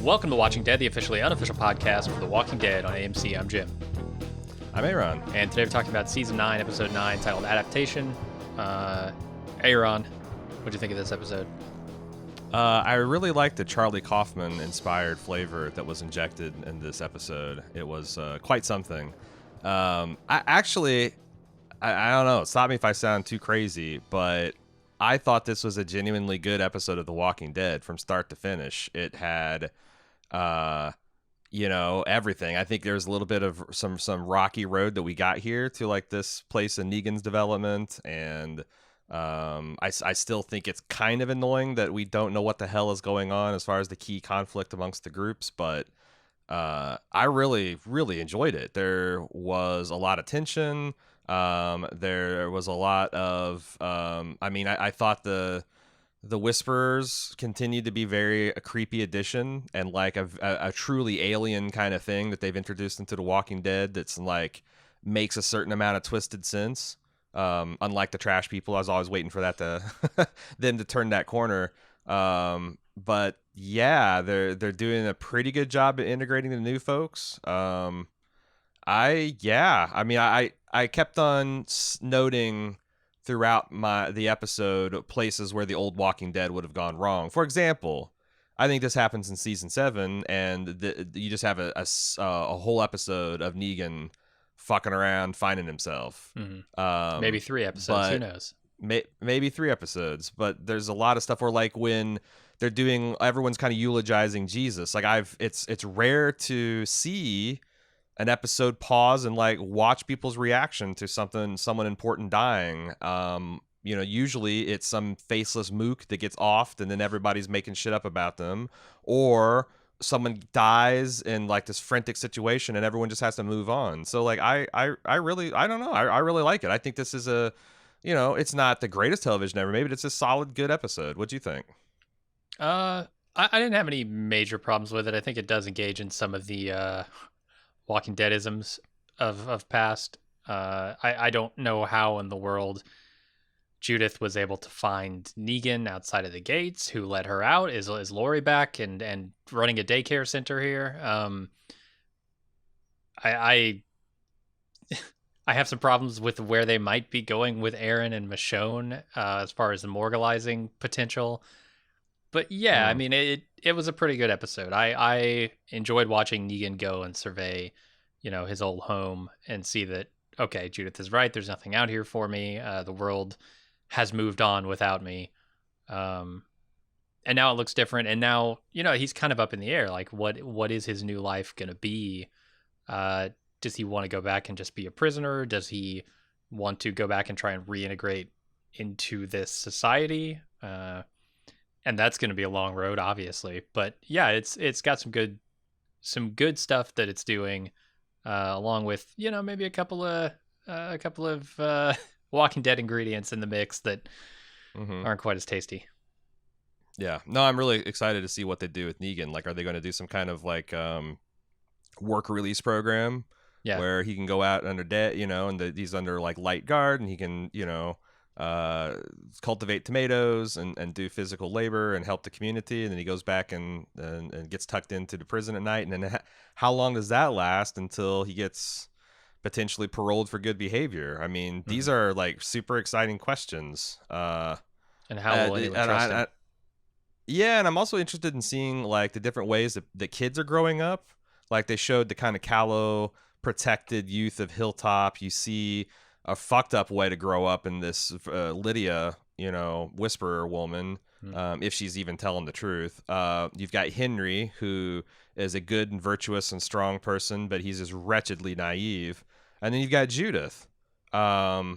Welcome to Watching Dead, the officially unofficial podcast for The Walking Dead on AMC. I'm Jim. I'm Aaron. And today we're talking about Season 9, Episode 9, titled Adaptation. Aaron, what'd you think of this episode? I really liked the Charlie Kaufman-inspired flavor that was injected in this episode. It was quite something. I don't know. Stop me if I sound too crazy, but I thought this was a genuinely good episode of The Walking Dead from start to finish. It had, everything. I think there's a little bit of some rocky road that we got here to like this place in Negan's development, and I still think it's kind of annoying that we don't know what the hell is going on as far as the key conflict amongst the groups, but I really, really enjoyed it. There was a lot of tension. There was a lot of, I thought the Whisperers continued to be a creepy addition and like a truly alien kind of thing that they've introduced into The Walking Dead that's like makes a certain amount of twisted sense. Unlike the trash people, I was always waiting for that them to turn that corner. But yeah, they're doing a pretty good job at integrating the new folks. I kept on noting throughout the episode places where the old Walking Dead would have gone wrong. For example, I think this happens in season 7, and you just have a whole episode of Negan fucking around, finding himself. Mm-hmm. Maybe 3 episodes. Who knows? Maybe 3 episodes. But there's a lot of stuff where, like, when they're doing, everyone's kind of eulogizing Jesus. Like, it's rare to see an episode pause and like watch people's reaction to someone important dying. Usually it's some faceless mook that gets offed and then everybody's making shit up about them, or someone dies in like this frantic situation and everyone just has to move on. So like I really like it. I think this is it's not the greatest television ever made, but it's a solid good episode. What'd you think? I didn't have any major problems with it. I think it does engage in some of the Walking Deadisms of past. I don't know how in the world Judith was able to find Negan outside of the gates. Who let her out? Is Lori back and running a daycare center here? I have some problems with where they might be going with Aaron and Michonne as far as the moralizing potential. But yeah, I mean, it was a pretty good episode. I enjoyed watching Negan go and survey, his old home and see that, okay, Judith is right. There's nothing out here for me. The world has moved on without me. And now it looks different. And now, he's kind of up in the air. Like, what is his new life going to be? Does he want to go back and just be a prisoner? Does he want to go back and try and reintegrate into this society? And that's going to be a long road, obviously. But yeah, it's got some good stuff that it's doing, along with maybe a couple of Walking Dead ingredients in the mix that aren't quite as tasty. Yeah, no, I'm really excited to see what they do with Negan. Like, are they going to do some kind of like work release program? Yeah, where he can go out under and he's under like light guard, and he can cultivate tomatoes and do physical labor and help the community, and then he goes back and gets tucked into the prison at night, and then how long does that last until he gets potentially paroled for good behavior? I mean, these are like super exciting questions. And how will anyone trust him? Yeah, and I'm also interested in seeing like the different ways that kids are growing up. Like, they showed the kind of callow, protected youth of Hilltop. You see a fucked up way to grow up in this Lydia, whisperer woman, if she's even telling the truth. You've got Henry, who is a good and virtuous and strong person, but he's just wretchedly naive. And then you've got Judith. I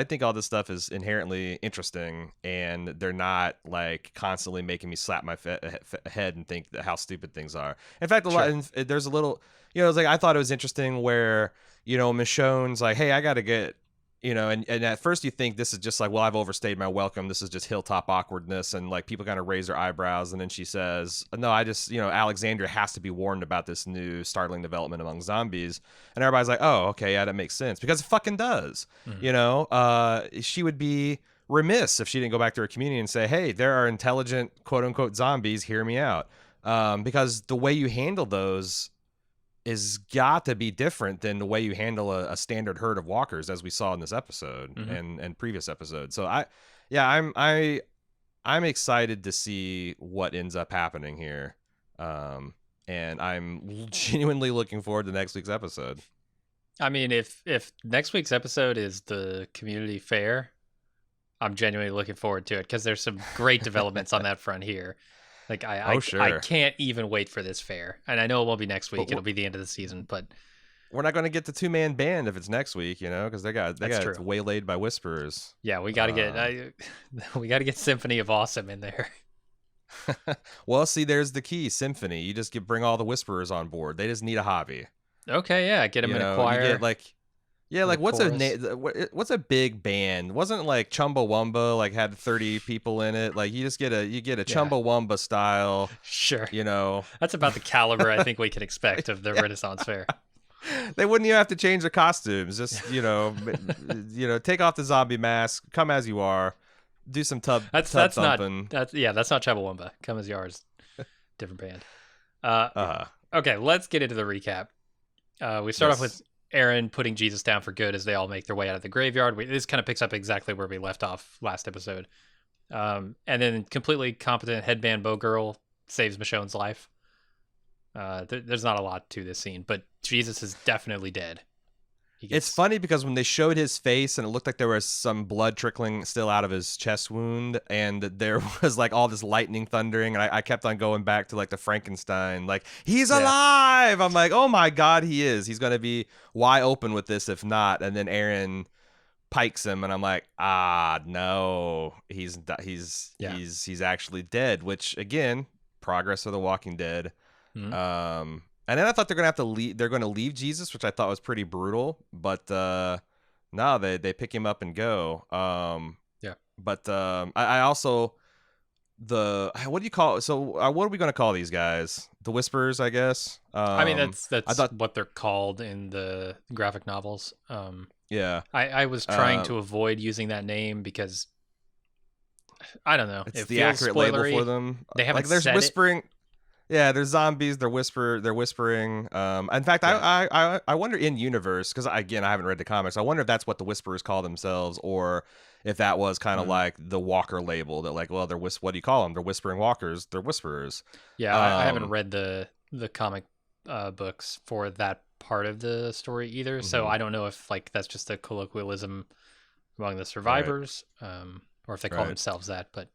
think all this stuff is inherently interesting, and they're not like constantly making me slap my head and think that how stupid things are. In fact, there's a little, it's like I thought it was interesting where Michonne's like, hey, I got to get, and at first you think this is just like, well, I've overstayed my welcome. This is just Hilltop awkwardness. And like people kind of raise their eyebrows. And then she says, no, I just, Alexandria has to be warned about this new startling development among zombies. And everybody's like, oh, okay, yeah, that makes sense, because it fucking does. She would be remiss if she didn't go back to her community and say, hey, there are intelligent, quote unquote, zombies. Hear me out. Because the way you handle those is got to be different than the way you handle a standard herd of walkers, as we saw in this episode and previous episodes. So I'm excited to see what ends up happening here. And I'm genuinely looking forward to next week's episode. I mean, if next week's episode is the community fair, I'm genuinely looking forward to it because there's some great developments on that front here. Like I can't even wait for this fair, and I know it won't be next week; it'll be the end of the season. But we're not going to get the 2-man band if it's next week, because they got true. waylaid by whisperers. Yeah, we got to get Symphony of Awesome in there. Well, see, there's the key. Symphony. You just bring all the whisperers on board. They just need a hobby. Okay, yeah, get them in a choir. You get what's a big band? Wasn't like Chumbawamba had 30 people in it? Like you get a Chumbawamba style. Sure. That's about the caliber I think we can expect of the Renaissance Fair. They wouldn't even have to change their costumes. Just take off the zombie mask, come as you are, do some tub thumping. That's not Chumbawamba. Come as you are is different band. Okay, let's get into the recap. We start off with Aaron putting Jesus down for good as they all make their way out of the graveyard. This kind of picks up exactly where we left off last episode. And then completely competent headband bow girl saves Michonne's life. There's not a lot to this scene, but Jesus is definitely dead. It's funny because when they showed his face and it looked like there was some blood trickling still out of his chest wound, and there was all this lightning thundering, and I kept on going back to the Frankenstein, he's alive. I'm like, oh my God, he is. He's going to be wide open with this if not. And then Aaron pikes him, and I'm like, no, he's actually dead, which again, progress of The Walking Dead. Mm-hmm. And then I thought they're going to leave Jesus, which I thought was pretty brutal, but no, they pick him up and go. But I also what do you call it? So what are we going to call these guys? The Whisperers, I guess. I mean, that's what they're called in the graphic novels. I was trying to avoid using that name because I don't know. It's the accurate label for them. They haven't there's said whispering. It. Yeah, they're zombies. They're whispering. In fact, I wonder in universe, because again I haven't read the comics. I wonder if that's what the Whisperers call themselves, or if that was kind of like the Walker label. That they're what do you call them? They're whispering walkers. They're whisperers. Yeah, I haven't read the comic books for that part of the story either, so I don't know if that's just a colloquialism among the survivors, or if they call themselves that, but.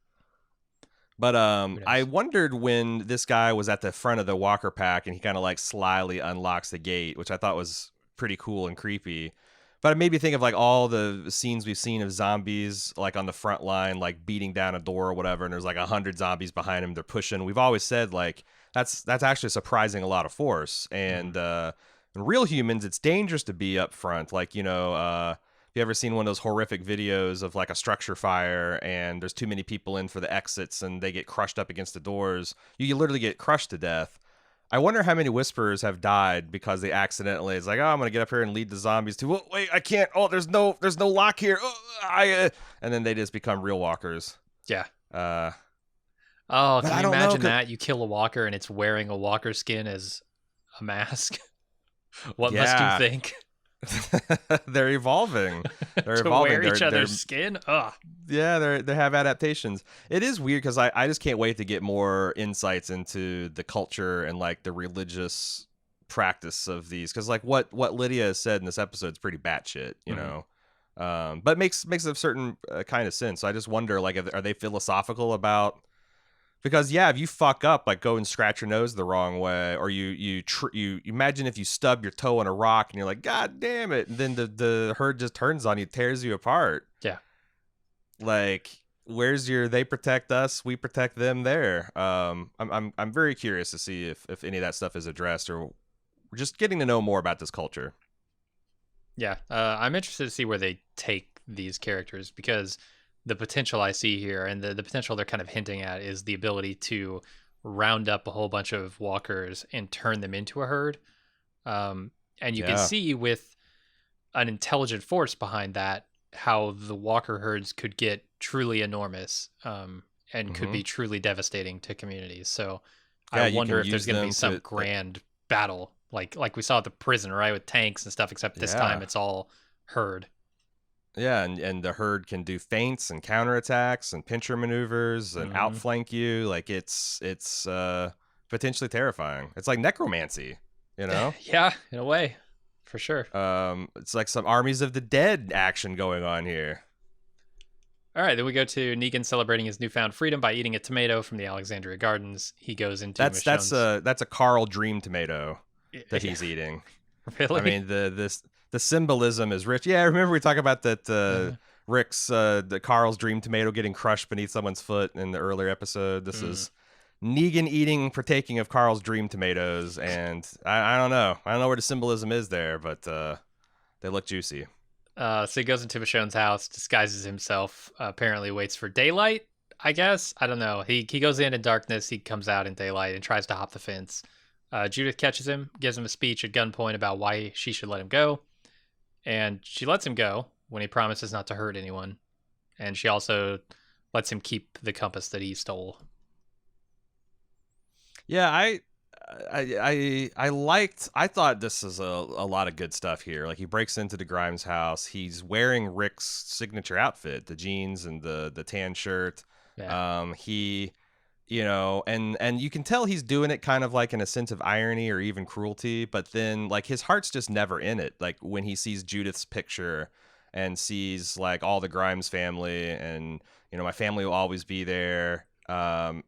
But I wondered when this guy was at the front of the Walker pack and he kind of slyly unlocks the gate, which I thought was pretty cool and creepy. But it made me think of all the scenes we've seen of zombies on the front line, beating down a door or whatever, and there's 100 zombies behind him. They're pushing. We've always said that's actually surprising a lot of force. And in real humans, it's dangerous to be up front. You ever seen one of those horrific videos of a structure fire and there's too many people in for the exits and they get crushed up against the doors? You literally get crushed to death. I wonder how many Whisperers have died because they accidentally, it's I'm going to get up here and lead the zombies to, oh, wait, I can't. Oh, there's no lock here. Oh, and then they just become real walkers. Yeah. Can you imagine that? You kill a walker and it's wearing a walker skin as a mask. What must you think? They're evolving. Wear each other's skin. Ugh. Yeah, they have adaptations. It is weird because I just can't wait to get more insights into the culture and the religious practice of these. Because what Lydia has said in this episode is pretty batshit, you know. But makes a certain kind of sense. So I just wonder are they philosophical about. Because if you fuck up, go and scratch your nose the wrong way, or you imagine if you stub your toe on a rock and you're like, God damn it, and then the herd just turns on you, tears you apart. Yeah. Where's they protect us, we protect them there. I'm very curious to see if any of that stuff is addressed, or we're just getting to know more about this culture. Yeah, I'm interested to see where they take these characters, because the potential I see here, and the potential they're kind of hinting at, is the ability to round up a whole bunch of walkers and turn them into a herd. And you can see with an intelligent force behind that, how the walker herds could get truly enormous, and could Hmm. be truly devastating to communities. So I Yeah, you wonder can if there's use going to be them some to. grand battle, like we saw at the prison, right, with tanks and stuff. Except this time Yeah. it's all herd. Yeah, and the herd can do feints and counterattacks and pincher maneuvers and Hmm. outflank you. Like it's potentially terrifying. It's like necromancy, you know? Yeah, in a way, for sure. It's like some armies of the dead action going on here. All right, then we go to Negan celebrating his newfound freedom by eating a tomato from the Alexandria Gardens. He goes into Michonne's. That's a Carl Dream tomato that he's eating. I Really? mean the symbolism is rich. Yeah, remember we talked about that Uh, Rick's the Carl's dream tomato getting crushed beneath someone's foot in the earlier episode. This mm. is Negan eating, partaking of Carl's dream tomatoes, and I don't know. I don't know where the symbolism is there, but they look juicy. So he goes into Michonne's house, disguises himself, apparently waits for daylight, I guess. I don't know. He goes in darkness, he comes out in daylight and tries to hop the fence. Judith catches him, gives him a speech at gunpoint about why she should let him go, and she lets him go when he promises not to hurt anyone. And she also lets him keep the compass that he stole. Yeah, I thought this is a lot of good stuff here. Like he breaks into the Grimes house. He's wearing Rick's signature outfit, the jeans and the tan shirt. Yeah. He and you can tell he's doing it kind of like in a sense of irony or even cruelty, but then like his heart's just never in it. Like when he sees Judith's picture and sees like all the Grimes family and my family will always be there.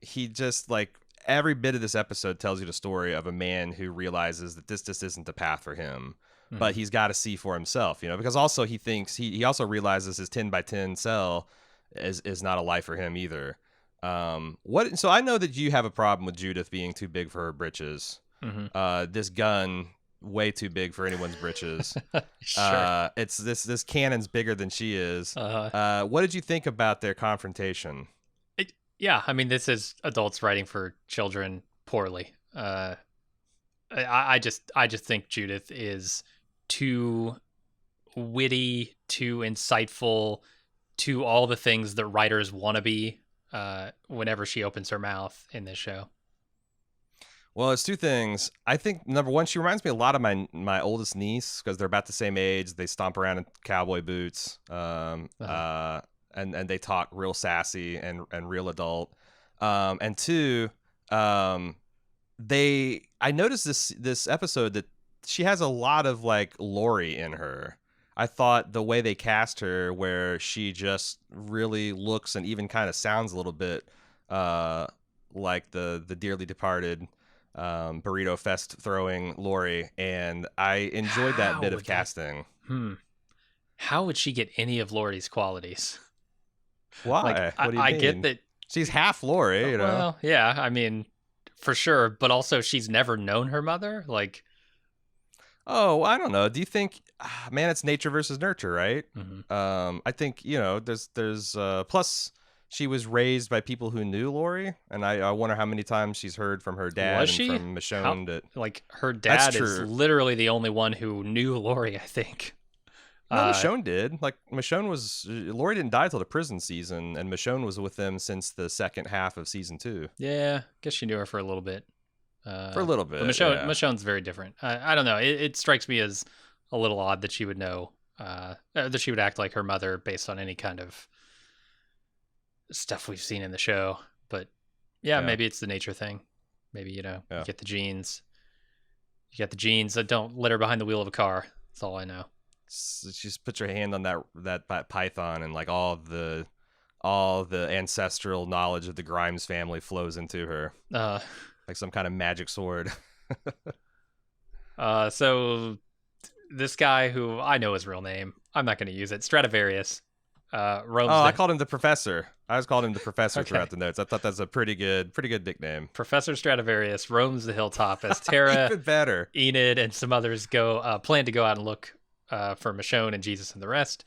He just like every bit of this episode tells you the story of a man who realizes that this just isn't the path for him, Mm-hmm. but he's got to see for himself, because also he thinks he also realizes his 10 by 10 cell is not a life for him either. What? So I know that you have a problem with Judith being too big for her britches. Mm-hmm. This gun way too big for anyone's britches. Sure. It's this cannon's bigger than she is. Uh, What did you think about their confrontation? yeah, I mean, this is adults writing for children poorly. I just think Judith is too witty, too insightful, to all the things that writers want to be. Whenever she opens her mouth in this show. Well, it's two things. I think number one, she reminds me a lot of my oldest niece because they're about the same age. They stomp around in cowboy boots, Uh, and they talk real sassy and real adult. And two, um, I noticed this episode that she has a lot of like Lori in her. I thought the way they cast her, where she just really looks and even kind of sounds a little bit uh, like the dearly departed burrito fest throwing Lori, and I enjoyed that how bit of would that? casting. Hmm. How would she get any of Lori's qualities? Like, Why? I, What do you I get mean? that. She's half Lori, Well, yeah. I mean, for sure. But also, she's never known her mother. Like, Oh, I don't know. Do you think, man, it's nature versus nurture, right? mhm. I think there's plus she was raised by people who knew Lori, and I wonder how many times she's heard from her dad Was and she? from How? Michonne that Like, her that's dad is true. literally the only one who knew Lori. I think. No, Uh, Michonne did. Like Michonne was Lori didn't die till the prison season, and Michonne was with them since the second half of season 2 yeah. Guess she knew her for a little bit. for a little But bit. Yeah. Michonne's very different. I don't know. It strikes me as a little odd that she would know, that she would act like her mother based on any kind of stuff we've seen in the show. But yeah, Yeah. maybe it's the nature thing. Maybe, you Yeah. get the genes. You get the genes that don't litter behind the wheel of a car. That's all I know. Just put your hand on that python, and like all the ancestral knowledge of the Grimes family flows into her Uh, like some kind of magic sword. so this guy who I know his real name, I'm not going to use it. Stradivarius, roams Oh, I the called him the professor. I was calling him the professor okay. throughout the notes. I thought that's a pretty good nickname. Professor Stradivarius roams the hilltop as Tara, Even better. Enid, and some others plan to go out and look for Michonne and Jesus and the rest.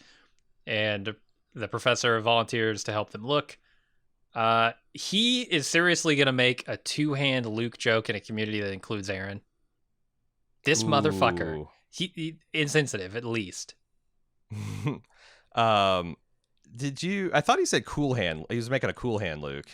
And the professor volunteers to help them look. He is seriously going to make a two-hand Luke joke in a community that includes Aaron. This motherfucker. Ooh. He insensitive, at least. Um, did you? I thought he said cool hand. He was making a cool hand Luke.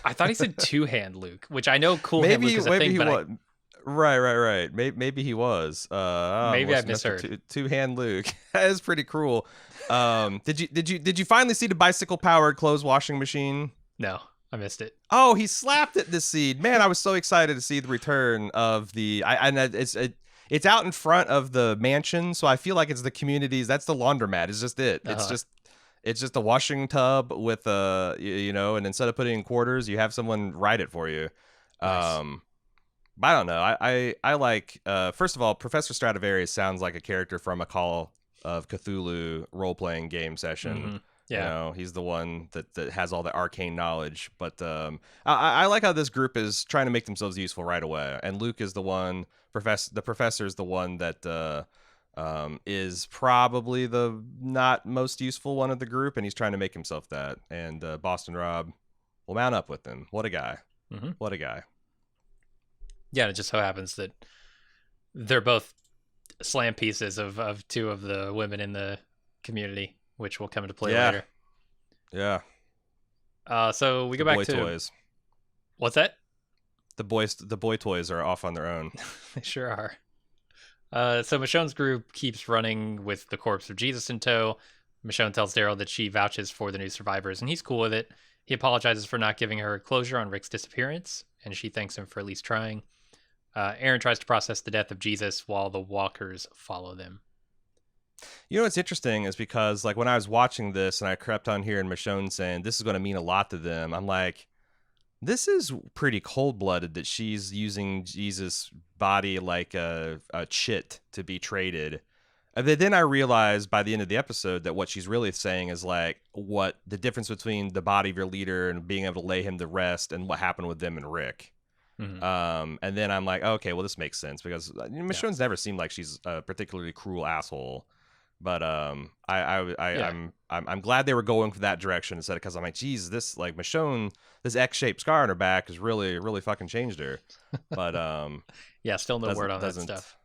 I thought he said two hand Luke, which I know cool hand Luke Maybe is a maybe thing, he but was. Right. Maybe he was. maybe I Was Mister misheard. Two Hand Luke? That is pretty cruel. Did you finally see the bicycle powered clothes washing machine? No, I missed it. Oh, he slapped it this seed. Man, I was so excited to see the return of the. It's out in front of the mansion, so I feel like it's the communities. That's the laundromat. It's just it. Uh-huh. It's just a washing tub with and instead of putting in quarters, you have someone write it for you. Nice. Um, but I don't know. I like first of all, Professor Stradivarius sounds like a character from a Call of Cthulhu role playing game session. Mm-hmm. You Yeah. know, he's the one that has all the arcane knowledge. But I like how this group is trying to make themselves useful right away. And Luke is the one. The professor is the one that is probably the not most useful one of the group, and he's trying to make himself that. And Boston Rob will mount up with him. What a guy! Mm-hmm. What a guy! Yeah, and it just so happens that they're both slam pieces of two of the women in the community, which will come into play Yeah, later. yeah. So we The go back boy to toys. what's that? The boy toys are off on their own. They sure are. So Michonne's group keeps running with the corpse of Jesus in tow. Michonne tells Daryl that she vouches for the new survivors, and he's cool with it. He apologizes for not giving her closure on Rick's disappearance, and she thanks him for at least trying. Aaron tries to process the death of Jesus while the walkers follow them. You know what's interesting is because like when I was watching this and I crept on here and Michonne saying this is going to mean a lot to them, I'm like, this is pretty cold blooded that she's using Jesus' body like a chit to be traded. And then I realized by the end of the episode that what she's really saying is like what the difference between the body of your leader and being able to lay him to rest and what happened with them and Rick. Mm-hmm. And then I'm like, okay, well, this makes sense because Yeah. Michonne's never seemed like she's a particularly cruel asshole. But Yeah. I'm glad they were going for that direction instead of because I'm like, geez, this like Michonne, this X-shaped scar on her back has really fucking changed her. But Yeah, still no word on that doesn't stuff.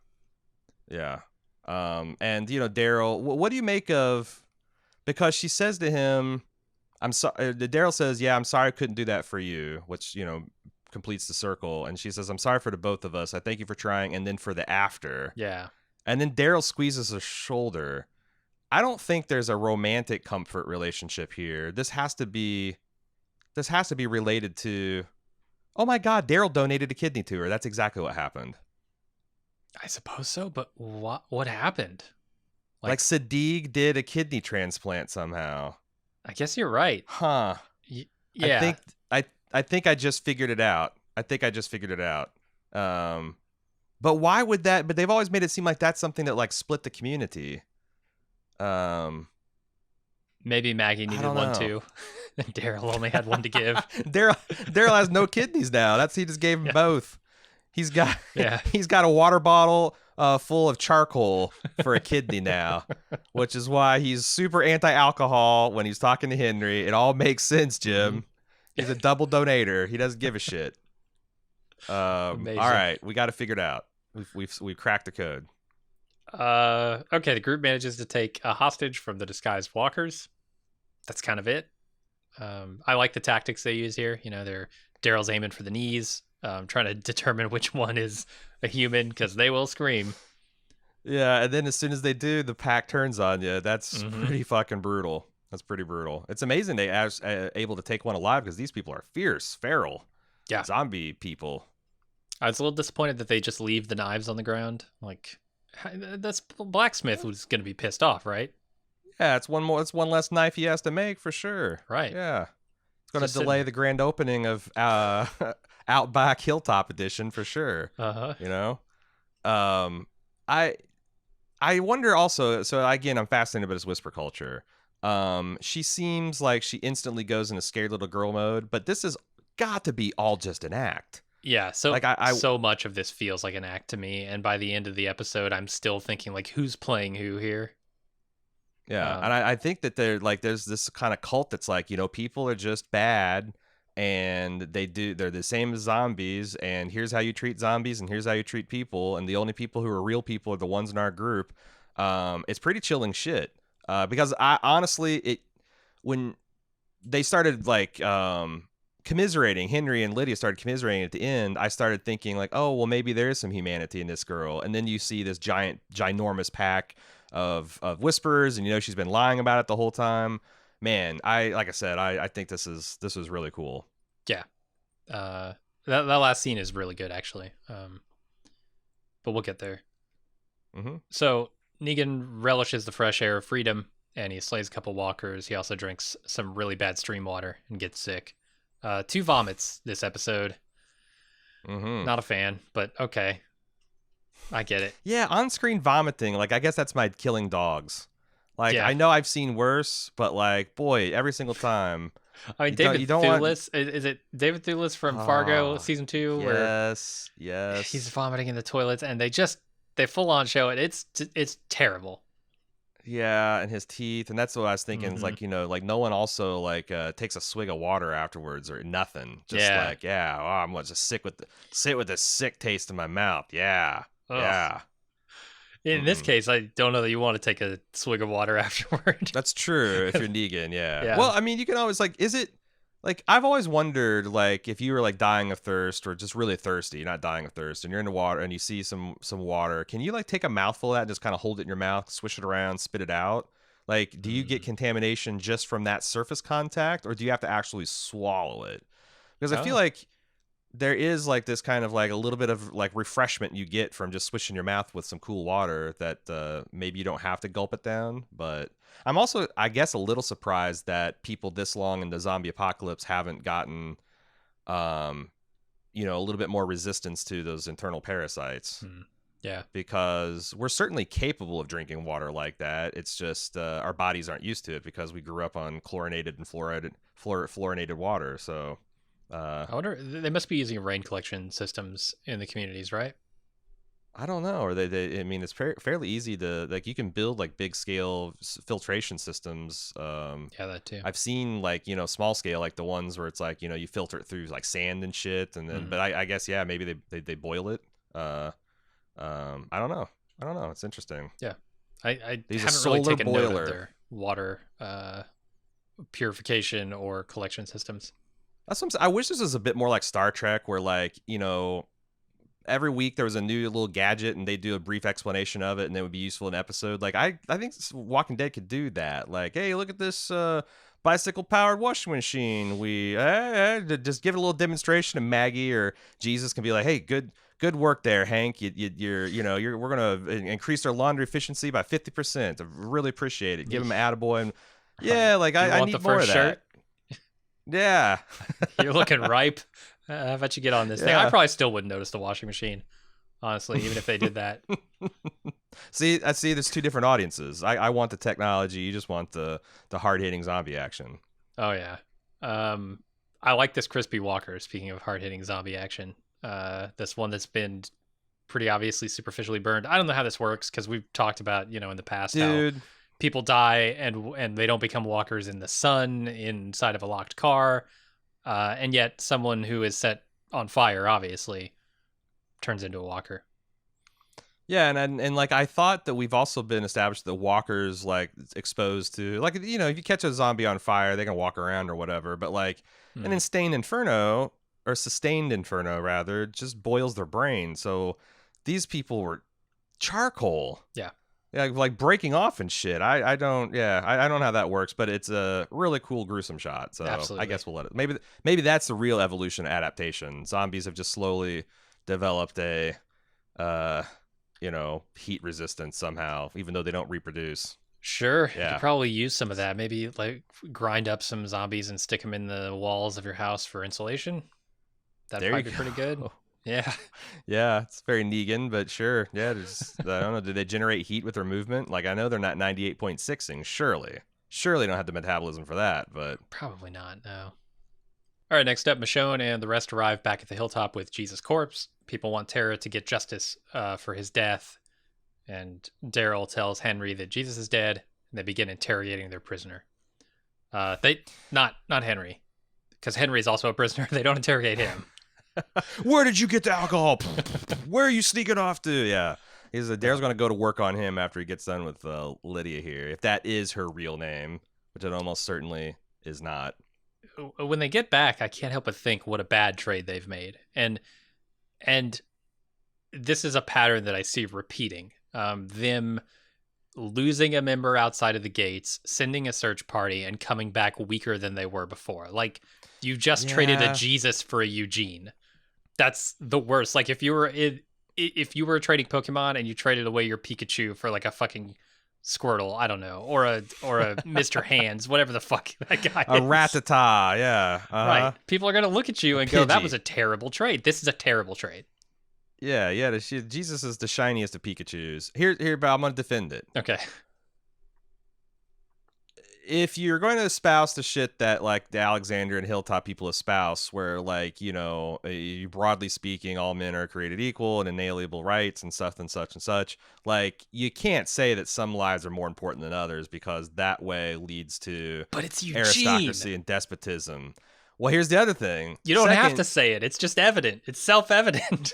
yeah. And Daryl, what do you make of because she says to him, I'm sorry. Daryl says, yeah, I'm sorry I couldn't do that for you, which completes the circle. And she says, I'm sorry for the both of us. I thank you for trying, and then for the after. Yeah. And then Daryl squeezes her shoulder. I don't think there's a romantic comfort relationship here. This has to be related to, oh my God, Daryl donated a kidney to her. That's exactly what happened. I suppose so, but what happened? Like Sadiq did a kidney transplant somehow. I guess you're right. Huh. Yeah. I think I just figured it out. But why would that? But they've always made it seem like that's something that like split the community. Maybe Maggie I needed don't one know. too. And Daryl only had one to give. Daryl has no kidneys now. He just gave him both. He's got Yeah. he's got a water bottle full of charcoal for a kidney now, which is why he's super anti-alcohol when he's talking to Henry. It all makes sense, Jim. Mm-hmm. He's a double donator. He doesn't give a shit. Amazing. All right, we got to figure it out. We've cracked the code. Okay, the group manages to take a hostage from the disguised walkers. That's kind of it. I like the tactics they use here. Daryl's aiming for the knees, trying to determine which one is a human because they will scream. Yeah, and then as soon as they do, the pack turns on you. That's Mhm. pretty fucking brutal. That's pretty brutal. It's amazing they are able to take one alive because these people are fierce, feral, Yeah. zombie people. I was a little disappointed that they just leave the knives on the ground. Like, that's blacksmith was going to be pissed off, right? Yeah, it's one more. It's one less knife he has to make for sure. Right. Yeah, it's going to Just sitting delay there. the grand opening of Outback Hilltop Edition for sure. Uh-huh. I wonder also. So again, I'm fascinated by this whisper culture. She seems like she instantly goes into scared little girl mode, but this has got to be all just an act. Yeah, so Like so much of this feels like an act to me, and by the end of the episode, I'm still thinking like, who's playing who here? Yeah, and I think that there's this kind of cult that's like, people are just bad and they're the same as zombies, and here's how you treat zombies and here's how you treat people, and the only people who are real people are the ones in our group. It's pretty chilling shit. Because I honestly, when they started like commiserating, Henry and Lydia started commiserating at the end, I started thinking like, oh well, maybe there is some humanity in this girl. And then you see this ginormous pack of whisperers, and she's been lying about it the whole time. Man, like I said, I think this was really cool. Yeah. That last scene is really good, actually. But we'll get there. Mm-hmm. So Negan relishes the fresh air of freedom, and he slays a couple walkers. He also drinks some really bad stream water and gets sick. 2 vomits this episode. Mm-hmm. Not a fan, but okay. I get it. Yeah, on-screen vomiting, like I guess that's my killing dogs. Like Yeah. I know I've seen worse, but like boy, every single time. I mean, You don't Thewlis, is it David Thewlis from Fargo season 2? Yes, where yes. he's vomiting in the toilets, and they full on show it. It's terrible. Yeah, and his teeth, and that's what I was thinking. Mm-hmm. Is like like no one also like takes a swig of water afterwards or nothing. Just like oh, I'm gonna just sit with this sick taste in my mouth. Yeah, Ugh. yeah. In this case, I don't know that you want to take a swig of water afterward. That's true if you're Negan, Yeah. Well, I mean, you can always like, is it like I've always wondered like if you were like dying of thirst or just really thirsty, you're not dying of thirst, and you're in the water and you see some water, can you like take a mouthful of that and just kind of hold it in your mouth, swish it around, spit it out? Like, do you get contamination just from that surface contact, or do you have to actually swallow it? Because I feel like there is like this kind of like a little bit of like refreshment you get from just swishing your mouth with some cool water that maybe you don't have to gulp it down. But I'm also, I guess, a little surprised that people this long in the zombie apocalypse haven't gotten, a little bit more resistance to those internal parasites. Yeah. Because we're certainly capable of drinking water like that. It's just our bodies aren't used to it because we grew up on chlorinated and fluorinated water. So I wonder, they must be using rain collection systems in the communities, right? I don't know. Or they I mean, it's fairly easy to like. You can build like big scale filtration systems. Yeah, that too. I've seen like small scale, like the ones where it's like you filter it through like sand and shit, and then. But I guess maybe they boil it. I don't know. It's interesting. Yeah, I These haven't really taken note of their water purification or collection systems. That's what I'm saying. I wish this was a bit more like Star Trek, where like every week there was a new little gadget and they do a brief explanation of it and it would be useful in an episode. Like I think Walking Dead could do that. Like, hey, look at this bicycle powered washing machine. We just give it a little demonstration, and Maggie or Jesus can be like, hey, good work there, Hank. We're gonna increase our laundry efficiency by 50%. I really appreciate it. Give him an attaboy. And yeah, like I need more of that. Yeah. You're looking ripe. How about you get on this thing? I probably still wouldn't notice the washing machine, honestly, even if they did that. See, there's 2 different audiences. I want the technology. You just want the hard-hitting zombie action. Oh, yeah. I like this crispy walker, speaking of hard-hitting zombie action. This one that's been pretty obviously superficially burned. I don't know how this works, because we've talked about, in the past how people die and they don't become walkers in the sun inside of a locked car. And yet someone who is set on fire, obviously, turns into a walker. Yeah, and like I thought that we've also been established that walkers like exposed to like if you catch a zombie on fire, they can walk around or whatever. But like an sustained inferno rather just boils their brain. So these people were charcoal. Yeah. Yeah, like breaking off and shit. I don't know how that works, but it's a really cool gruesome shot. So absolutely. I guess we'll let it. Maybe that's the real evolution adaptation. Zombies have just slowly developed a heat resistance somehow, even though they don't reproduce. Sure. Yeah. You could probably use some of that. Maybe like grind up some zombies and stick them in the walls of your house for insulation. That'd probably be pretty good. Yeah. Yeah, it's very Negan, but sure. Yeah, I don't know. Do they generate heat with their movement? Like, I know they're not 98.6ing, surely. Surely don't have the metabolism for that, but... Probably not, no. All right, next up, Michonne and the rest arrive back at the hilltop with Jesus' corpse. People want Tara to get justice for his death, and Daryl tells Henry that Jesus is dead, and they begin interrogating their prisoner. Not Henry, because Henry's also a prisoner. They don't interrogate him. Where did you get the alcohol? Where are you sneaking off to? Yeah. He's Daryl's going to go to work on him after he gets done with Lydia here, if that is her real name, which it almost certainly is not. When they get back, I can't help but think what a bad trade they've made, and this is a pattern that I see repeating. Them losing a member outside of the gates, sending a search party, and coming back weaker than they were before. Like, you just traded a Jesus for a Eugene. That's the worst. Like, if you were trading Pokemon and you traded away your Pikachu for like a fucking Squirtle, I don't know, or a Mr. Hands, whatever the fuck that guy A is. Rattata, yeah. Right. People are gonna look at you and go, "That was a terrible trade. This is a terrible trade." Yeah. Jesus is the shiniest of Pikachus. Here, but I'm gonna defend it. Okay. If you're going to espouse the shit that like the Alexander and Hilltop people espouse, where like, you know, broadly speaking, all men are created equal and inalienable rights and stuff and such and such, like you can't say that some lives are more important than others, because that way leads to But it's Eugene. Aristocracy and despotism. Well, here's the other thing. You don't have to say it. It's just evident. It's self-evident.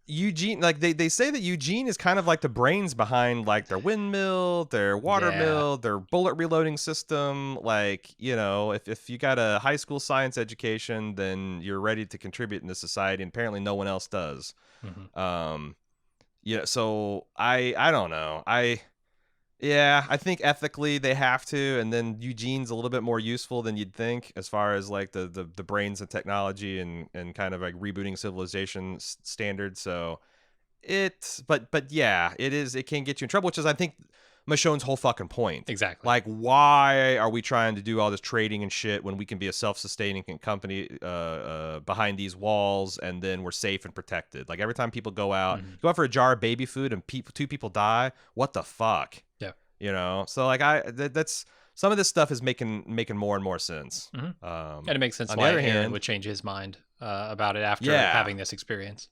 Eugene, like they say that Eugene is kind of like the brains behind like their windmill, their water mill, their bullet reloading system. Like, you know, if you got a high school science education, then you're ready to contribute in the society, and apparently no one else does. Yeah, so I don't know. I think ethically they have to, and then Eugene's a little bit more useful than you'd think as far as like the brains and technology and kind of like rebooting civilization standards. So but yeah, it can get you in trouble, which is I think Michonne's whole fucking point. Exactly. Like, why are we trying to do all this trading and shit when we can be a self-sustaining company behind these walls, and then we're safe and protected? Like, every time people go out for a jar of baby food and two people die, what the fuck? Yeah. You know, so like that's some of this stuff is making more and more sense. And it makes sense on why the other Aaron hand, would change his mind about it after having this experience.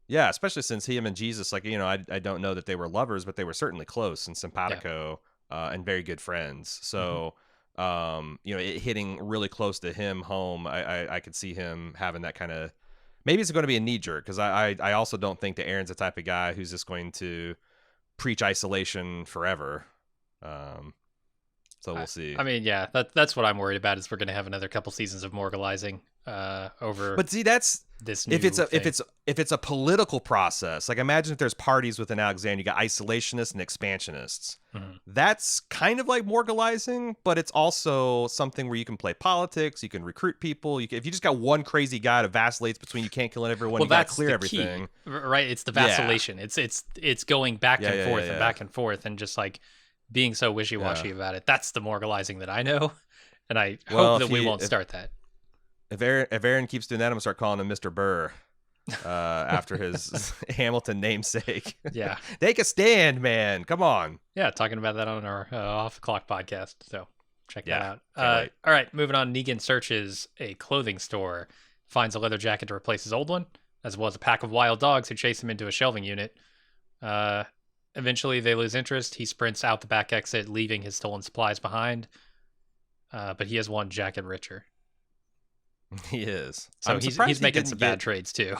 Yeah, especially since him and Jesus, like, you know, I don't know that they were lovers, but they were certainly close and simpatico and very good friends. So, you know, it hitting really close to him home, I could see him having that kind of, maybe it's going to be a knee jerk, because I also don't think that Aaron's the type of guy who's just going to preach isolation forever. So we'll see. I mean, yeah, that's what I'm worried about, is we're going to have another couple seasons of moralizing over. But see, that's this if it's a political process. Like, imagine if there's parties within Alexander, you got isolationists and expansionists. That's kind of like moralizing, but it's also something where you can play politics, you can recruit people. If you just got one crazy guy that vacillates between you can't kill everyone, you got to clear everything. Key, right? It's the vacillation. It's going back and forth and back and forth, and just like being so wishy-washy about it. That's the moralizing that I know, and I hope that we won't start that. If Aaron keeps doing that, I'm gonna start calling him Mr. Burr after his Hamilton namesake. Yeah, take a stand, man. Come on. Yeah, talking about that on our Off the Clock podcast. So check that out. All right, moving on. Negan searches a clothing store, finds a leather jacket to replace his old one, as well as a pack of wild dogs who chase him into a shelving unit. Eventually, they lose interest. He sprints out the back exit, leaving his stolen supplies behind. But he has one jacket richer. He is. So he's making some bad trades too.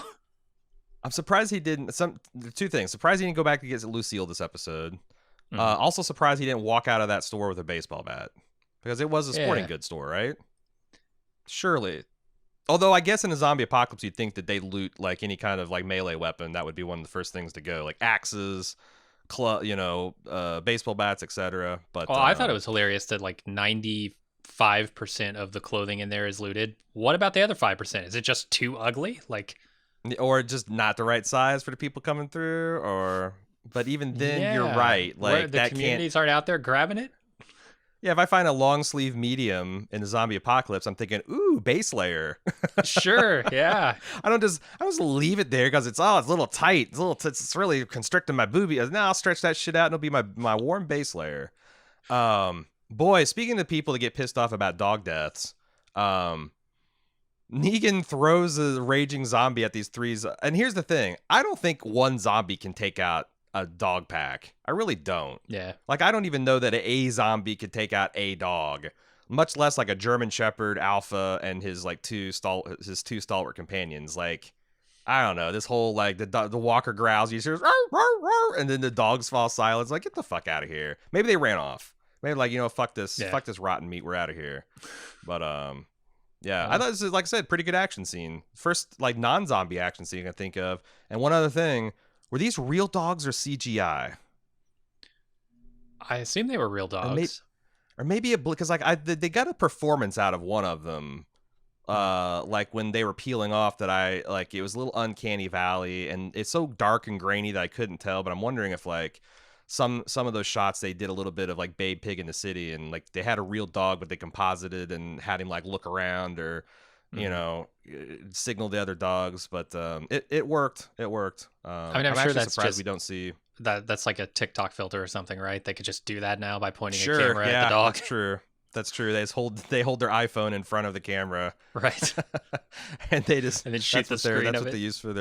I'm surprised he didn't. Two things. Surprised he didn't go back to get Lucille this episode. Also surprised he didn't walk out of that store with a baseball bat, because it was a sporting goods store, right? Surely. Although I guess in a zombie apocalypse, you'd think that they loot like any kind of like melee weapon. That would be one of the first things to go, like axes, baseball bats, etc. But I thought it was hilarious that like 95% of the clothing in there is looted. What about the other 5%? Is it just too ugly? Like, or just not the right size for the people coming through? Or, but even then, you're right. Like, the communities aren't out there grabbing it. Yeah, if I find a long sleeve medium in the zombie apocalypse, I'm thinking, ooh, base layer. Sure, yeah. I don't just leave it there because it's a little tight. It's really constricting my boobie. No, I'll stretch that shit out and it'll be my warm base layer. Boy, speaking of people that get pissed off about dog deaths, Negan throws a raging zombie at these threes. And here's the thing. I don't think one zombie can take out a dog pack. I really don't. Yeah. Like, I don't even know that a zombie could take out a dog, much less like a German Shepherd Alpha and his two stalwart companions. Like, I don't know, this whole like the walker growls, you hear "Roar, roar, roar," and then the dogs fall silent. It's like, get the fuck out of here. Maybe they ran off. Maybe like, Yeah. fuck this rotten meat. We're out of here. But yeah, I Well, thought this is, like I said, pretty good action scene. First like non-zombie action scene I can think of. And one other thing, were these real dogs or CGI? I assume they were real Or maybe dogs. because like they got a performance out of one of them. Hmm. Like when they were peeling off, that I like, it was a little uncanny valley, and it's so dark and grainy that I couldn't tell. But I'm wondering if like some of those shots they did a little bit of like Babe Pig in the City, and like they had a real dog but they composited and had him like look around, or Hmm. signal the other dogs. But it worked. It worked. I mean, I'm I'm sure actually that's surprised we just don't see. that's like a TikTok filter or something, right? They could just do that now by pointing a Sure, camera at the yeah, dog. that's true. That's true. They hold their iPhone in front of the camera, Right. and they just And then shoot the screen that's of what it. they use for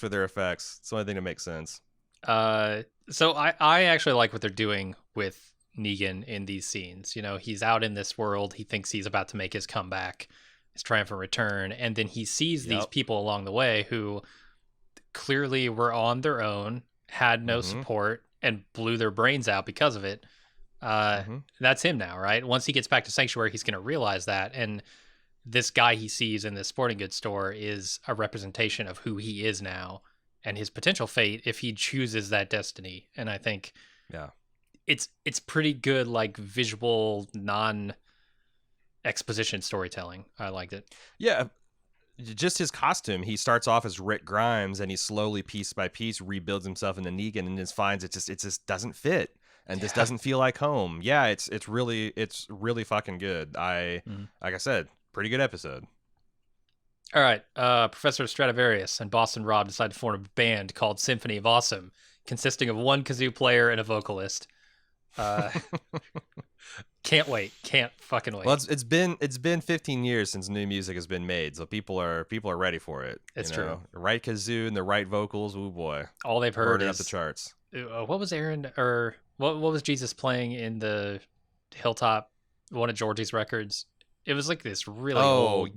their effects. It's the only thing that makes sense. So I actually like what they're doing with Negan in these scenes. He's out in this world. He thinks he's about to make his comeback, his triumphant return, and then he sees these Yep. people along the way who clearly were on their own, had no Mm-hmm. support, and blew their brains out because of it. Mm-hmm. That's him now, right? Once he gets back to Sanctuary, he's going to realize that, and this guy he sees in this sporting goods store is a representation of who he is now and his potential fate if he chooses that destiny. And I think Yeah. it's pretty good, like visual non exposition storytelling. I liked it. Yeah. Just his costume. He starts off as Rick Grimes, and he slowly, piece by piece, rebuilds himself into Negan, and just finds it just doesn't fit, and just Yeah. doesn't feel like home. Yeah, it's really fucking good. Mhm. Like I said, pretty good episode. All right. Professor Stradivarius and Boston Rob decide to form a band called Symphony of Awesome, consisting of one kazoo player and a vocalist. Uh, can't wait. Can't fucking Well, wait. it's been 15 years since new music has been made, so people are ready for it. It's true. The right kazoo and the right vocals. Ooh boy, All they've heard burning up the is charts. what was Aaron or what was Jesus playing in the Hilltop, one of Georgie's records? It was like this really Oh, old.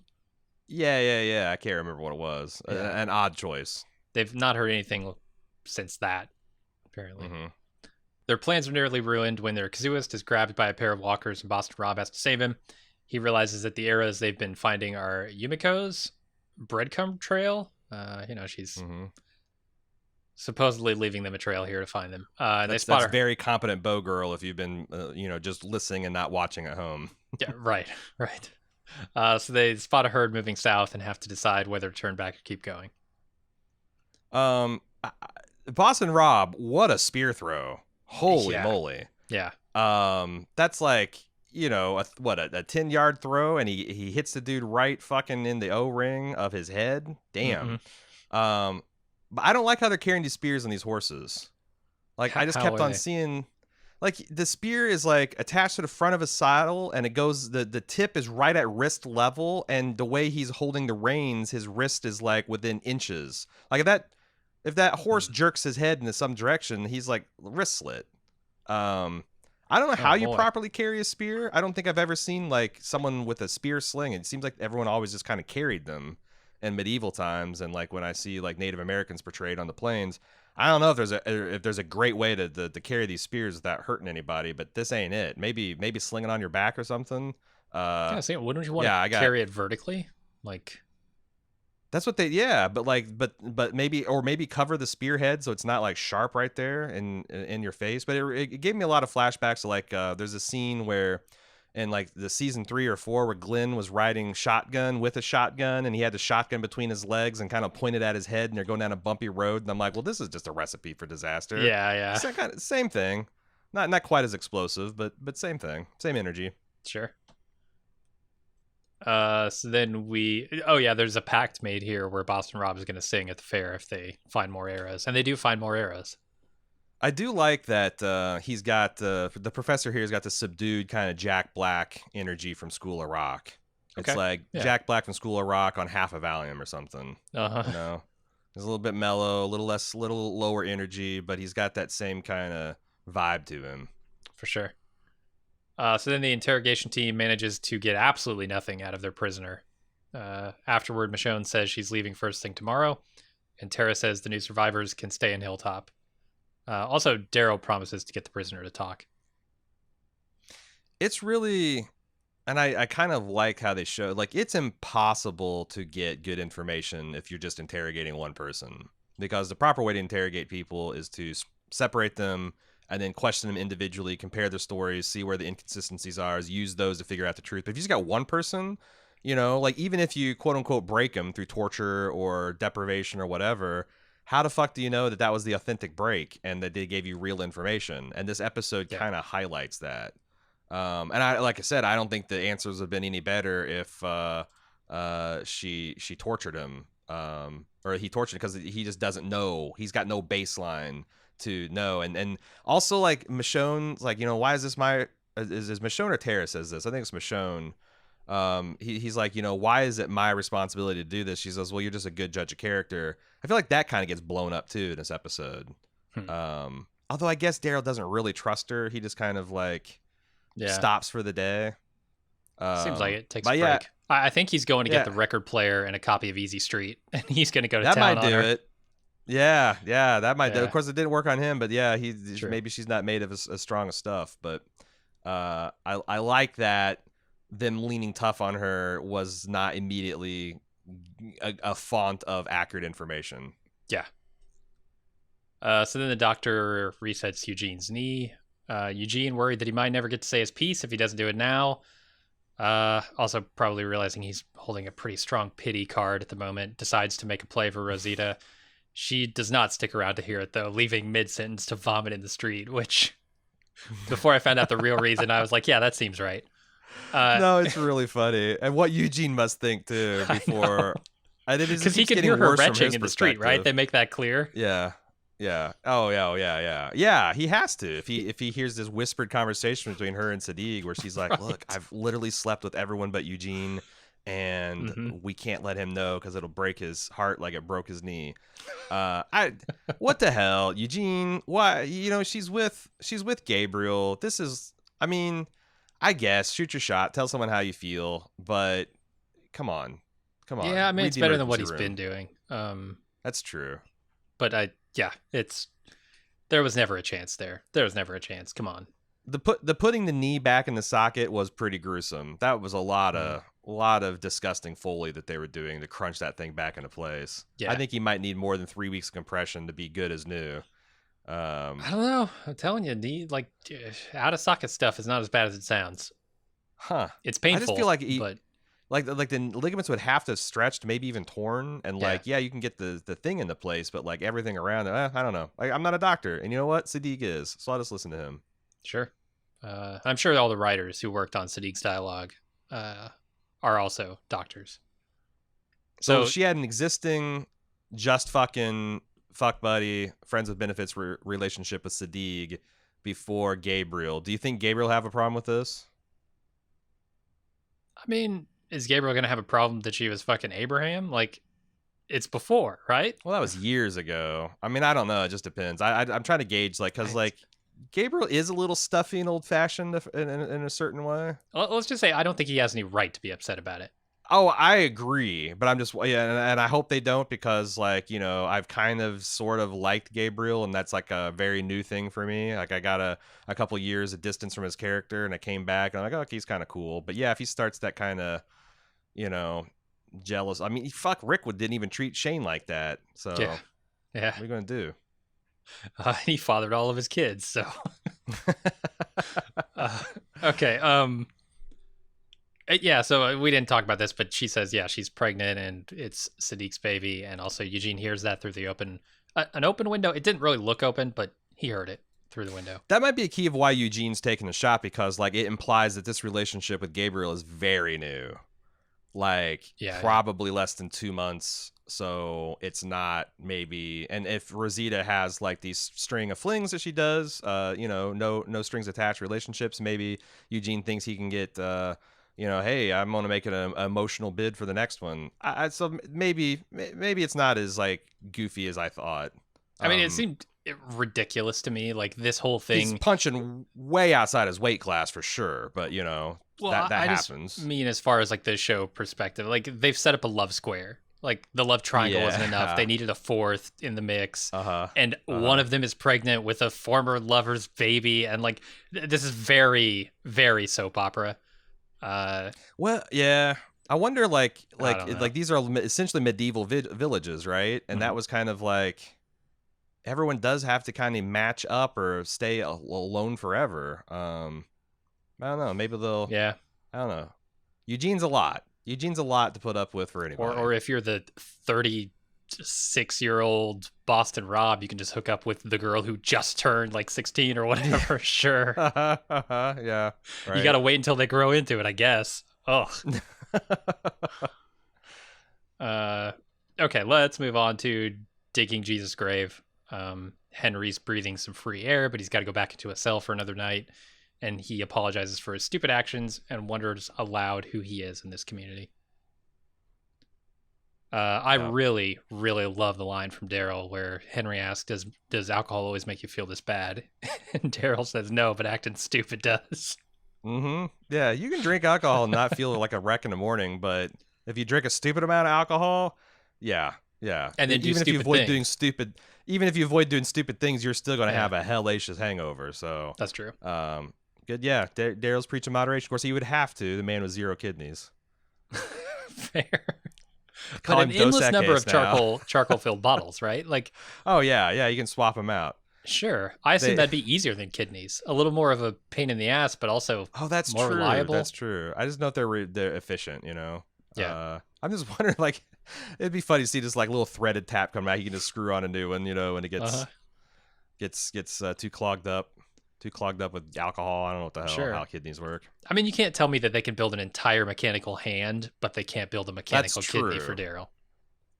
yeah. I can't remember what it was. Yeah, An odd choice. they've not heard anything since that. Apparently, Hmm. their plans are nearly ruined when their kazooist is grabbed by a pair of walkers, and Boston Rob has to save him. He realizes that the arrows they've been finding are Yumiko's breadcrumb trail. She's Hmm. supposedly leaving them a trail here to find them. And they spot That's her. very competent bow girl. If you've been just listening and not watching at home. Yeah, right, right. So they spot a herd moving south and have to decide whether to turn back or keep going. Boston Rob, what a spear throw! Holy Yeah, moly! yeah. That's like, a 10-yard throw, and he hits the dude right fucking in the O-ring of his head. Damn. Mm-hmm. But I don't like how they're carrying these spears on these horses. Like, I just How kept are on they? seeing, like, the spear is like attached to the front of his saddle, and it goes, the tip is right at wrist level, and the way he's holding the reins, his wrist is like within inches. Like if that horse jerks his head into some direction, he's like wrist slit. I don't know Oh how you boy. properly carry a spear. I don't think I've ever seen like someone with a spear sling. It seems like everyone always just kind of carried them in medieval times, and like when I see like Native Americans portrayed on the plains, I don't know if there's a great way to carry these spears without hurting anybody, but this ain't it. Maybe sling it on your back or something. Yeah, see, wouldn't you want Yeah, to I got. carry it vertically? Like, That's what they, yeah, but like, but maybe cover the spearhead so it's not like sharp right there in your face. But it gave me a lot of flashbacks to like, there's a scene where in like the season 3 or 4 where Glenn was riding shotgun with a shotgun, and he had the shotgun between his legs and kind of pointed at his head, and they're going down a bumpy road, and I'm like, well, this is just a recipe for disaster. yeah, Same thing, not quite as explosive, but same thing, same energy. sure. So then there's a pact made here where Boston Rob is going to sing at the fair if they find more arrows, and they do find more arrows. I do like that he's got the professor here's got the subdued kind of Jack Black energy from School of Rock. It's Okay. like Yeah. Jack Black from School of Rock on half a Valium or something. Uh-huh. You know, he's a little bit mellow, a little lower energy, but he's got that same kind of vibe to him. For sure. So then the interrogation team manages to get absolutely nothing out of their prisoner. Afterward, Michonne says she's leaving first thing tomorrow, and Tara says the new survivors can stay in Hilltop. Also, Daryl promises to get the prisoner to talk. It's really, and I kind of like how they show, like, it's impossible to get good information if you're just interrogating one person, because the proper way to interrogate people is to separate them and then question them individually, compare their stories, see where the inconsistencies are, use those to figure out the truth. But if you just got one person, like, even if you quote unquote break them through torture or deprivation or whatever, how the fuck do you know that that was the authentic break and that they gave you real information? And this episode kind of highlights that. And like I said, I don't think the answers have been any better if she tortured him, or he tortured, because he just doesn't know. He's got no baseline to know. And also, like, Michonne's like, why is this my is Michonne or Tara says this? I think it's Michonne. He's like, why is it my responsibility to do this? She says, well, you're just a good judge of character. I feel like that kind of gets blown up too in this episode. Although I guess Daryl doesn't really trust her. He just kind of like stops for the day. Seems like it takes a break. Yeah, I think he's going to get the record player and a copy of Easy Street, and he's going to go to town on her. That might do it. Yeah, that might do it. Of course, it didn't work on him, but yeah, maybe she's not made of as strong as stuff. But I like that them leaning tough on her was not immediately a font of accurate information. Yeah. So then the doctor resets Eugene's knee. Eugene, worried that he might never get to say his piece if he doesn't do it now. Also probably realizing he's holding a pretty strong pity card at the moment, decides to make a play for Rosita. She does not stick around to hear it, though, leaving mid-sentence to vomit in the street, which, before I found out the real reason, I was like, yeah, that seems right. No, it's really funny. And what Eugene must think, too, before... Because he can hear her retching in the street, right? They make that clear. Yeah. Yeah. Oh, yeah. Yeah, he has to. If he hears this whispered conversation between her and Sadiq, where she's like, look, I've literally slept with everyone but Eugene, and we can't let him know because it'll break his heart like it broke his knee. What the hell, Eugene? Why? She's with Gabriel. This is, I mean, I guess shoot your shot, tell someone how you feel, but come on. Yeah, I mean, it's better than what he's been doing. That's true. But there was never a chance there. There was never a chance. Come on. The putting the knee back in the socket was pretty gruesome. That was a lot of disgusting Foley that they were doing to crunch that thing back into place. Yeah. I think he might need more than 3 weeks of compression to be good as new. I don't know. I'm telling you, out of socket stuff is not as bad as it sounds. Huh. It's painful. I just feel like like the ligaments would have to have stretched, maybe even torn, and you can get the thing into place, but like everything around it, I don't know. I'm not a doctor, and you know what? Sadiq is, so I'll just listen to him. Sure. I'm sure all the writers who worked on Sadiq's dialogue are also doctors. So she had an existing just fucking fuck buddy, friends with benefits relationship with Sadiq before Gabriel. Do you think Gabriel have a problem with this? I mean, is Gabriel going to have a problem that she was fucking Abraham? Like, it's before, right? Well, that was years ago. I mean, I don't know. It just depends. I'm trying to gauge, because Gabriel is a little stuffy and old-fashioned in a certain way. Let's just say I don't think he has any right to be upset about it. Oh, I agree, but I'm just and I hope they don't, because I've kind of sort of liked Gabriel, and that's like a very new thing for me. Like, I got a couple years of distance from his character, and I came back and I'm like, oh, okay, he's kind of cool. But yeah, if he starts that kind of jealous, I mean, fuck, Rick didn't even treat Shane like that. So yeah, what are you gonna do? He fathered all of his kids, so okay. Yeah, so we didn't talk about this, but she says, she's pregnant and it's Sadiq's baby. And also Eugene hears that through the an open window. It didn't really look open, but he heard it through the window. That might be a key of why Eugene's taking the shot, because it implies that this relationship with Gabriel is very new. Probably less than 2 months. So it's not maybe, and if Rosita has these string of flings that she does, no strings attached relationships, maybe Eugene thinks he can get, hey, I'm going to make an emotional bid for the next one. So maybe it's not as goofy as I thought. I mean, it seemed ridiculous to me. This whole thing. He's punching way outside his weight class for sure, but Well, that I just happens. mean as far as like the show perspective, like they've set up a love square. Like the love triangle wasn't enough. They Yeah. needed a fourth in the mix. Uh-huh. And one Uh-huh. of them is pregnant with a former lover's baby. And like, this is very, very soap opera. Uh, Well, yeah. I wonder, I don't know. like these are essentially medieval villages, right? And that Mhm. was kind of like everyone does have to kind of match up or stay alone forever. I don't know. Maybe they'll. Yeah. I don't know. Eugene's a lot. Eugene's a lot to put up with for anybody. Or if you're the 36-year-old Boston Rob, you can just hook up with the girl who just turned like 16 or whatever. Sure. Yeah. You Right. got to wait until they grow into it, I guess. Ugh. Uh, okay, let's move on to digging Jesus' grave. Henry's breathing some free air, but he's got to go back into a cell for another night. And he apologizes for his stupid actions and wonders aloud who he is in this community. I Yeah. really, really love the line from Daryl where Henry asks, "Does alcohol always make you feel this bad?" And Daryl says, "No, but acting stupid does." Mm-hmm. Yeah, you can drink alcohol and not feel like a wreck in the morning, but if you drink a stupid amount of alcohol, yeah, yeah. And then do Even if you stupid avoid doing things. stupid, even if you avoid doing stupid things, you're still going to Yeah, have a hellacious hangover. So, that's true. good. Yeah, Daryl's preaching moderation. Of course, he would have to. The man with 0 kidneys. Fair. Call But him an Dos endless number Equis of now. charcoal filled bottles, right? Like, Oh yeah, yeah. You can swap them out. sure. I assume They. that'd be easier than kidneys. A little more of a pain in the ass, but also Oh, that's more true. reliable. That's true. I just know they're efficient. You know. Yeah. I'm just wondering, like, it'd be funny to see just like little threaded tap come out. You can just screw on a new one, you know, when it Uh-huh. gets too clogged up with alcohol. I don't know what the hell Sure. how kidneys work. I mean, you can't tell me that they can build an entire mechanical hand, but they can't build a That's mechanical kidney for true. Daryl.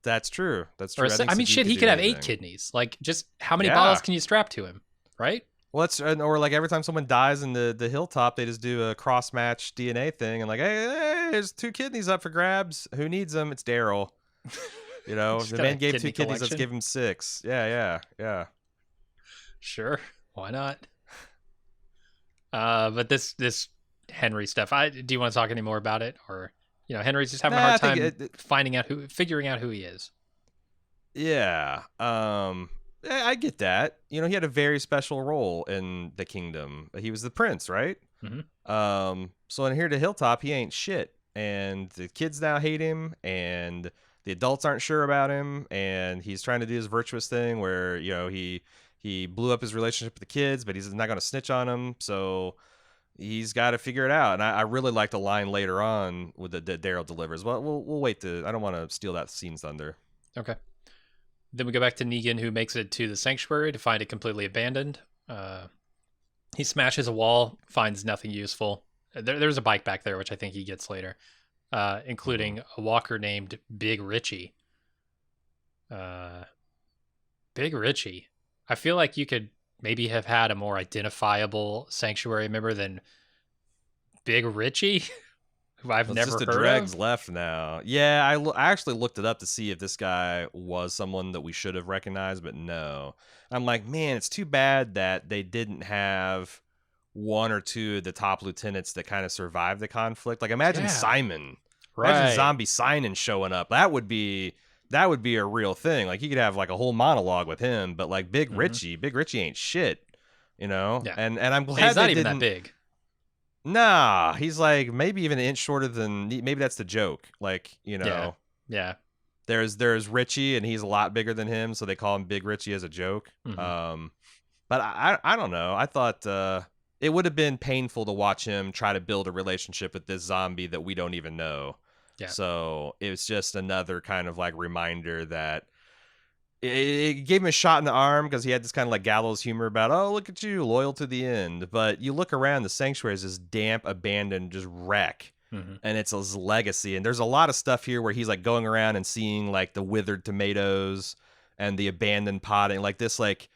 That's true. That's Or true. I think I mean, Sadiq shit, could he do could have 8 anything. kidneys. Like, just how many bottles Yeah. can you strap to him, right? Well, that's or like every time someone dies in the hilltop, they just do a cross match DNA thing and like, hey, there's 2 kidneys up for grabs. Who needs them? It's Daryl. You know, Just the got a man gave 2 kidney kidneys. Let's collection. give him 6. Yeah, yeah, yeah. Sure, why not? But this Henry stuff. Do you want to talk any more about it, or Henry's just having a Nah, hard I think time figuring out who he is. yeah. I get that. You know, he had a very special role in the kingdom. He was the prince, right? Hmm. So in here to Hilltop, he ain't shit. And the kids now hate him, and the adults aren't sure about him, and he's trying to do his virtuous thing where, he blew up his relationship with the kids, but he's not going to snitch on them. So he's got to figure it out. And I really like the line later on with that Daryl delivers. Well, we'll wait I don't want to steal that scene's thunder. Okay. Then we go back to Negan, who makes it to the sanctuary to find it completely abandoned. He smashes a wall, finds nothing useful. There's a bike back there, which I think he gets later, including a walker named Big Richie. Big Richie. I feel like you could maybe have had a more identifiable sanctuary member than Big Richie, who I've It's never just the heard dregs of. left now. Yeah, I actually looked it up to see if this guy was someone that we should have recognized, but no. I'm like, man, it's too bad that they didn't have one or two of the top lieutenants that kind of survived the conflict. Like, imagine Yeah, Simon, imagine right. Zombie Simon showing up. That would be a real thing. Like, you could have like a whole monologue with him, but like Hmm. Big Richie ain't shit, you know. Yeah, And I'm and he's glad not they even that didn't. big. Nah, he's like maybe even an inch shorter than. Maybe that's the joke. Like, Yeah, yeah. there's Richie and he's a lot bigger than him, so they call him Big Richie as a joke. Hmm. But I don't know. I thought it would have been painful to watch him try to build a relationship with this zombie that we don't even know. Yeah, So it was just another kind of like reminder that it gave him a shot in the arm because he had this kind of like gallows humor about, oh, look at you, loyal to the end. But you look around, the sanctuary is this damp, abandoned, just wreck. hmm, And it's his legacy. And there's a lot of stuff here where he's like going around and seeing like the withered tomatoes and the abandoned potting, like this, like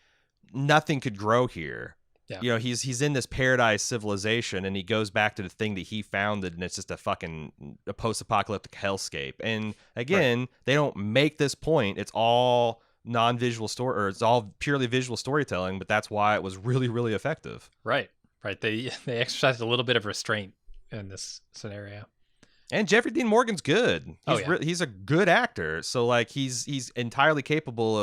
nothing could grow here. yeah. He's in this paradise civilization, and he goes back to the thing that he founded, and it's just a post-apocalyptic hellscape. And Right, again, they don't make this point. It's all non-visual story, or it's all purely visual storytelling. But that's why it was really, really effective. right, right. They exercised a little bit of restraint in this scenario. And Jeffrey Dean Morgan's good. Oh yeah. He's a good actor. So like he's entirely capable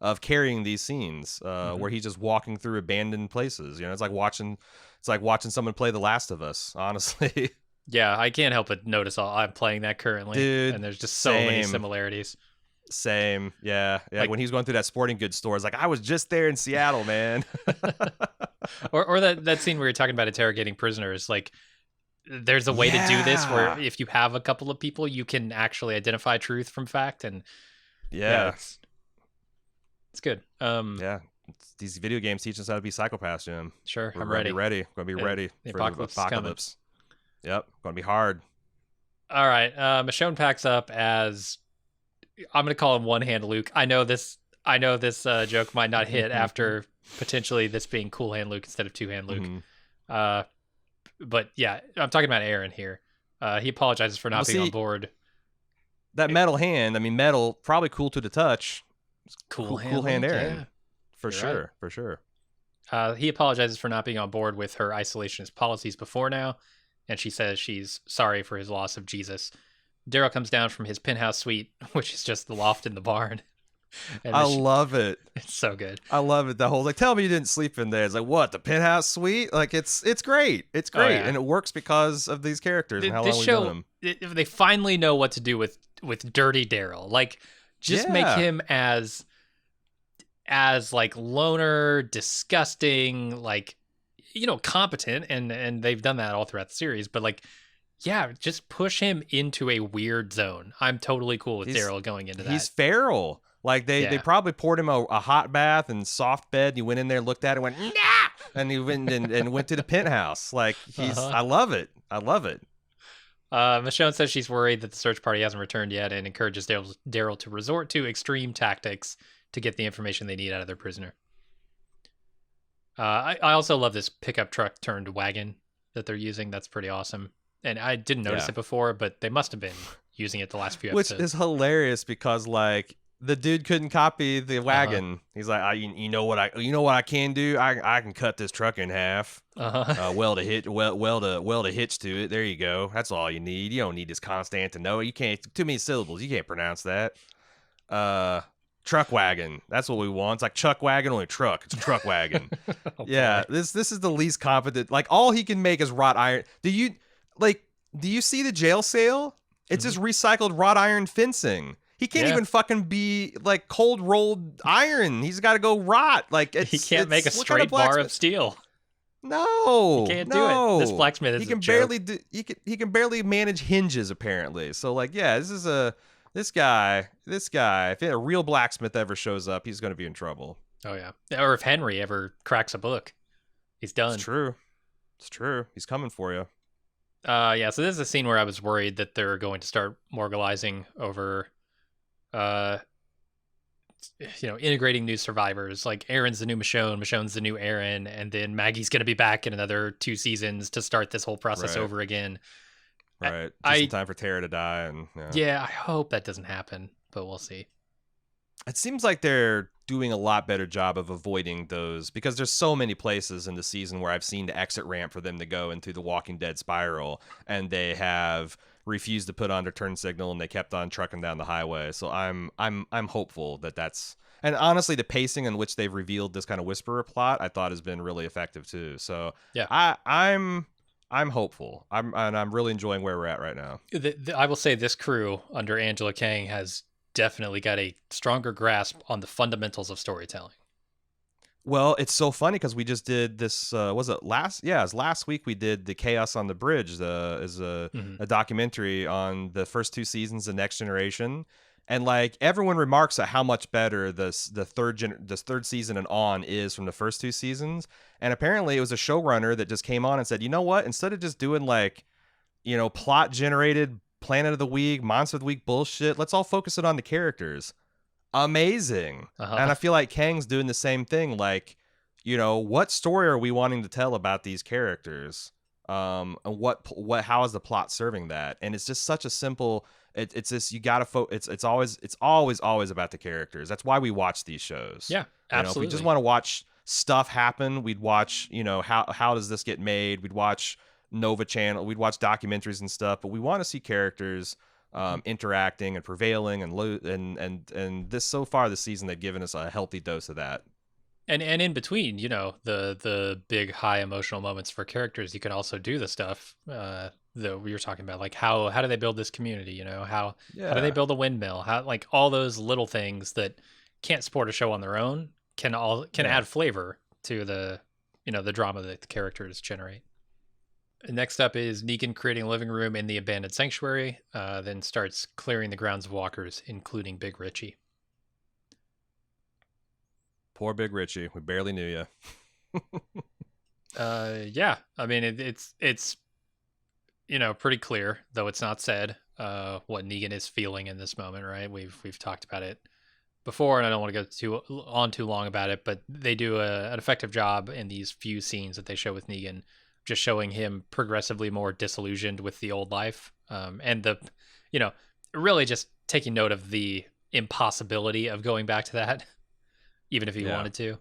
of carrying these scenes where he's just walking through abandoned places. You know, it's like watching someone play The Last of Us. Honestly, Yeah, I can't help but notice I'm playing that currently, dude. and there's just so many similarities. Same. Yeah. Like, When he's going through that sporting goods store, it's like I was just there in Seattle, man. or that scene where you're talking about interrogating prisoners, like. There's a way to do this where if you have a couple of people, you can actually identify truth from fact, and it's good. Yeah, these video games teach us how to be psychopaths, Jim. Sure, I'm ready. We're gonna be ready the for apocalypse. the apocalypse. Yep, gonna be hard. All right, Michonne packs up as I'm gonna call him One Hand Luke. I know this joke might not hit after potentially this being Cool Hand Luke instead of Two Hand Luke. But yeah, I'm talking about Aaron here. He apologizes for not being on board. That metal hand, I mean, metal, probably cool to the touch. Cool hand Aaron. Yeah. For sure. He apologizes for not being on board with her isolationist policies before now, and she says she's sorry for his loss of Jesus. Daryl comes down from his penthouse suite, which is just the loft in the barn. I love it. It's so good. I love it. The whole tell me you didn't sleep in there. It's like, what, the penthouse suite? Like it's great. It's great, and it works because of these characters and how long we've known them. They finally know what to do with Dirty Daryl. Like, just make him as like loner, disgusting, like, you know, competent, and they've done that all throughout the series. But like, yeah, just push him into a weird zone. I'm totally cool with Daryl going into that. He's feral. Like they probably poured him a hot bath and soft bed. And he went in there, looked at it, and went nah, and he went and went to the penthouse. Like I love it. I love it. Michonne says she's worried that the search party hasn't returned yet, and encourages Daryl to resort to extreme tactics to get the information they need out of their prisoner. I also love this pickup truck turned wagon that they're using. That's pretty awesome. And I didn't notice it before, but they must have been using it the last few episodes. Which is hilarious because like the dude couldn't copy the wagon. He's like, you know what I can do? I can cut this truck in half. Weld a hitch to it. There you go. That's all you need. You don't need this constant to know. You can't too many syllables. You can't pronounce that. Truck wagon. That's what we want. It's like Chuck wagon, only truck. It's a truck wagon. This is the least competent. Like all he can make is wrought iron. Do you see the jail cell? It's just recycled wrought iron fencing. He can't even fucking be like cold rolled iron. He's got to go rot. Like he can't make a straight bar of steel. No, he can't do it. This blacksmith is he can barely do. He can barely manage hinges apparently. So like, this guy. If a real blacksmith ever shows up, he's going to be in trouble. Oh yeah. Or if Henry ever cracks a book, he's done. It's true. He's coming for you. So this is a scene where I was worried that they're going to start morgalizing over, integrating new survivors. Like Aaron's the new Michonne, Michonne's the new Aaron, and then Maggie's going to be back in another 2 seasons to start this whole process over again. Right. Just in time for Tara to die. And I hope that doesn't happen, but we'll see. It seems like they're doing a lot better job of avoiding those because there's so many places in the season where I've seen the exit ramp for them to go into the Walking Dead spiral, and they have refused to put on their turn signal and they kept on trucking down the highway. So I'm hopeful that's, and honestly, the pacing in which they've revealed this kind of whisperer plot I thought has been really effective too. So I'm hopeful. I'm really enjoying where we're at right now. I will say this crew under Angela Kang has definitely got a stronger grasp on the fundamentals of storytelling. Well, it's so funny because we just did this. Was it last? Yeah, it was last week. We did the Chaos on the Bridge. Is a documentary on the first 2 seasons of Next Generation, and like everyone remarks at how much better this third season and on is from the first 2 seasons. And apparently, it was a showrunner that just came on and said, you know what? Instead of just doing like, plot generated Planet of the Week, Monster of the Week bullshit, let's all focus it on the characters. Amazing. And I feel like Kang's doing the same thing. Like, what story are we wanting to tell about these characters? And how is the plot serving that? And it's just such a simple. It's just you gotta it's always about the characters. That's why we watch these shows. Yeah, absolutely. If we just want to watch stuff happen, we'd watch. How does this get made? We'd watch Nova Channel. We'd watch documentaries and stuff, but we want to see characters Mhm. interacting and prevailing, and this so far this season they've given us a healthy dose of that. And in between, the big high emotional moments for characters, you can also do the stuff that we were talking about, like how do they build this community? How do they Yeah, build a windmill? How, like, all those little things that can't support a show on their own can yeah. add flavor to the drama that the characters generate. Next up is Negan creating a living room in the abandoned sanctuary, then starts clearing the grounds of walkers, including Big Richie. Poor Big Richie. We barely knew you. Yeah, I mean it's pretty clear, though it's not said, what Negan is feeling in this moment, right? We've talked about it before, and I don't want to go too long about it, but they do an effective job in these few scenes that they show with Negan, just showing him progressively more disillusioned with the old life, and you know, really just taking note of the impossibility of going back to that, even if he Yeah. wanted to.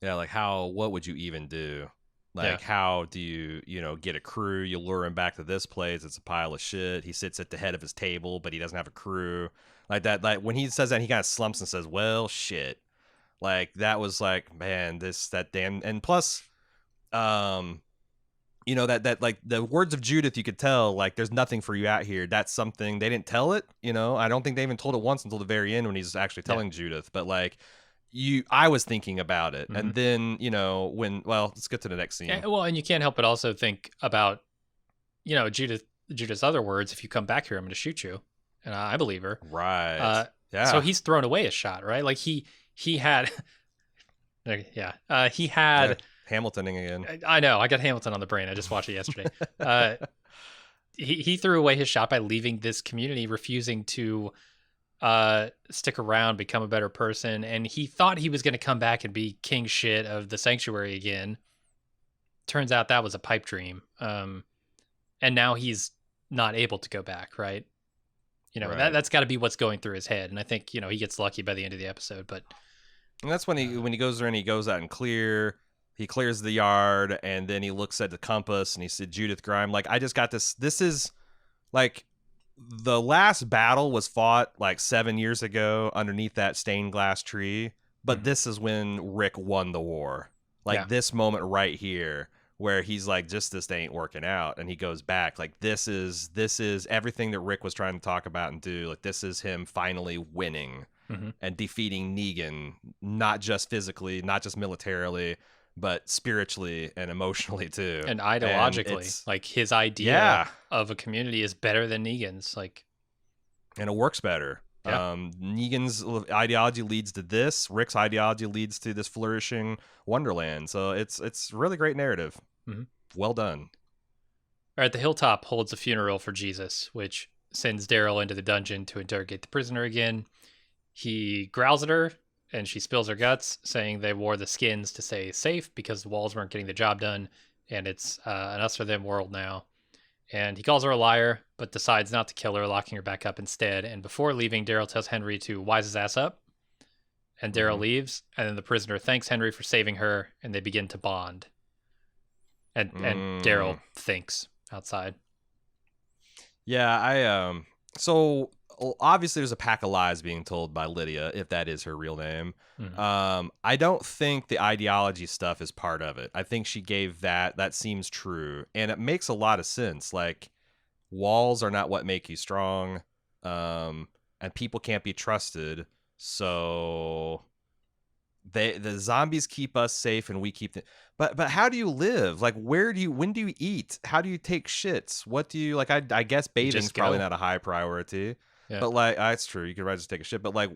Yeah, like what would you even do? Yeah, Like how do you, get a crew, you lure him back to this place, it's a pile of shit. He sits at the head of his table, but he doesn't have a crew. Like that, like when he says that, he kind of slumps and says, "Well, shit." Like that was like, man, that damn. And plus, um that like the words of Judith, you could tell like there's nothing for you out here. That's something they didn't tell it. I don't think they even told it once until the very end when he's actually yeah. telling Judith. But like I was thinking about it, Hmm. and then when let's get to the next scene. Well, and you can't help but also think about Judith's other words. If you come back here, I'm going to shoot you, and I believe her. Right? Uh, so Yeah. he's thrown away a shot, right? Like he had, yeah, he Yeah. had. Hamiltoning again. I know, I got Hamilton on the brain. I just watched it yesterday. Uh, he threw away his shot by leaving this community, refusing to stick around, become a better person, and he thought he was going to come back and be king shit of the sanctuary again. Turns out that was a pipe dream. And now he's not able to go back, right? Right. That's got to be what's going through his head, and I think he gets lucky by the end of the episode. But And that's when uh, he goes there and he goes out and he clears the yard, and then he looks at the compass and he said, Judith Grime, like, I just got this. This is like the last battle was fought like 7 years ago underneath that stained glass tree. But mhm. this is when Rick won the war. Yeah, Like this moment right here where he's like, just this ain't working out. And he goes back. Like this is everything that Rick was trying to talk about and do. Like this is him finally winning hmm, and defeating Negan, not just physically, not just militarily, but spiritually and emotionally too. and And ideologically, it's like his idea yeah, of a community is better than Negan's. Like, and it works better. yeah, Negan's ideology leads to this. Rick's ideology leads to this flourishing Wonderland. So it's really great narrative. hmm. Well done. All right, the hilltop holds a funeral for Jesus, which sends Daryl into the dungeon to interrogate the prisoner again. He growls at her, and she spills her guts, saying they wore the skins to stay safe because the walls weren't getting the job done, and it's an us or them world now. And he calls her a liar, but decides not to kill her, locking her back up instead. And before leaving, Daryl tells Henry to wise his ass up, and Daryl Hmm. leaves. And then the prisoner thanks Henry for saving her, and they begin to bond. And Mm. Daryl thinks outside. Yeah, so obviously there's a pack of lies being told by Lydia, if that is her real name. Mhm. I don't think the ideology stuff is part of it. I think she gave that seems true, and it makes a lot of sense. Like walls are not what make you strong, and people can't be trusted. So the zombies keep us safe and we keep them. But how do you live? Like when do you eat? How do you take shits? What do you like? I guess You bathing's just probably go. not a high priority. Yeah. But like that's true. You could probably just take a shit. But like,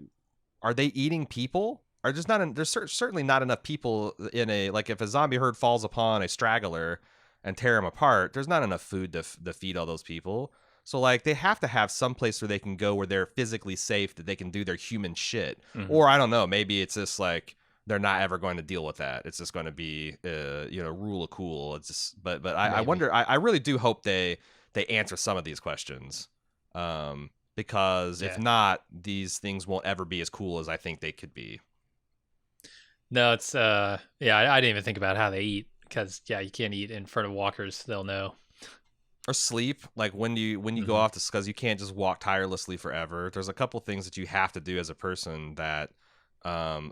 are they eating people? Are there's not there's certainly not enough people in a like if a zombie herd falls upon a straggler and tear them apart, there's not enough food to feed all those people. So like they have to have some place where they can go where they're physically safe that they can do their human shit. Hmm. Or I don't know, maybe it's just like they're not ever going to deal with that. It's just going to be rule of cool. It's just I Maybe. wonder I really do hope they answer some of these questions. Because if Yeah. not, these things won't ever be as cool as I think they could be. No, it's yeah, I didn't even think about how they eat because yeah, you can't eat in front of walkers. They'll know. Or sleep, like when you go Hmm. off to, because you can't just walk tirelessly forever. There's a couple things that you have to do as a person that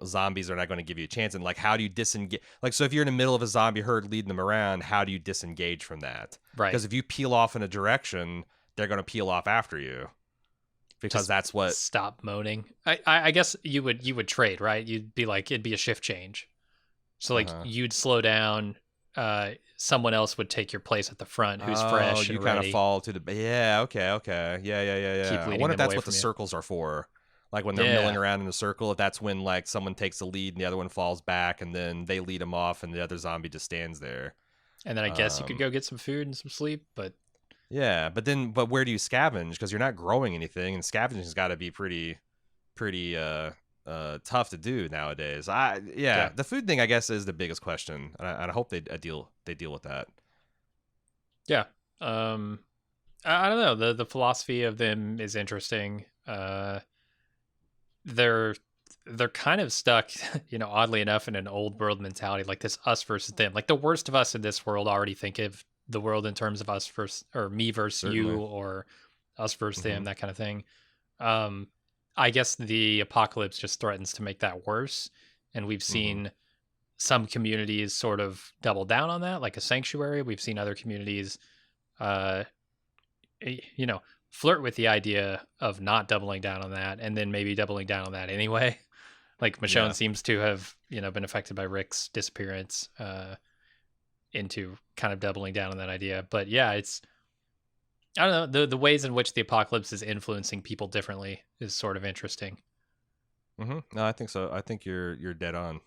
zombies are not going to give you a chance. And like, how do you disengage? Like, so if you're in the middle of a zombie herd leading them around, how do you disengage from that? Right. Because if you peel off in a direction, they're going to peel off after you, because Just that's what. stop moaning. I guess you would trade, right? You'd be like, it'd be a shift change. So like Uh-huh. you'd slow down. Someone else would take your place at the front, who's Oh, fresh you and kind of ready. fall to the, yeah, okay, Keep yeah. I leading wonder if them that's away what the from you. circles are for. Like when they're milling Yeah, around in a circle, if that's when like someone takes the lead and the other one falls back, and then they lead them off, and the other zombie just stands there. and then I guess you could Um, go get some food and some sleep, but yeah, but where do you scavenge? Because you're not growing anything, and scavenging's got to be pretty tough to do nowadays. yeah, The food thing I guess is the biggest question, and I hope they deal with that. yeah. Um, I don't know. The philosophy of them is interesting. They're they're kind of stuck, oddly enough, in an old world mentality, like this us versus them. Like the worst of us in this world already think of the world in terms of us versus or me versus you Certainly. or us versus Hmm. them, that kind of thing. Um, I guess the apocalypse just threatens to make that worse, and we've Hmm. seen some communities sort of double down on that, like a sanctuary. We've seen other communities, uh, you know, flirt with the idea of not doubling down on that, and then maybe doubling down on that anyway. Like Michonne Yeah. seems to have, been affected by Rick's disappearance, into kind of doubling down on that idea. But yeah, it's I don't know, the ways in which the apocalypse is influencing people differently is sort of interesting. No, I think so. I think you're dead on.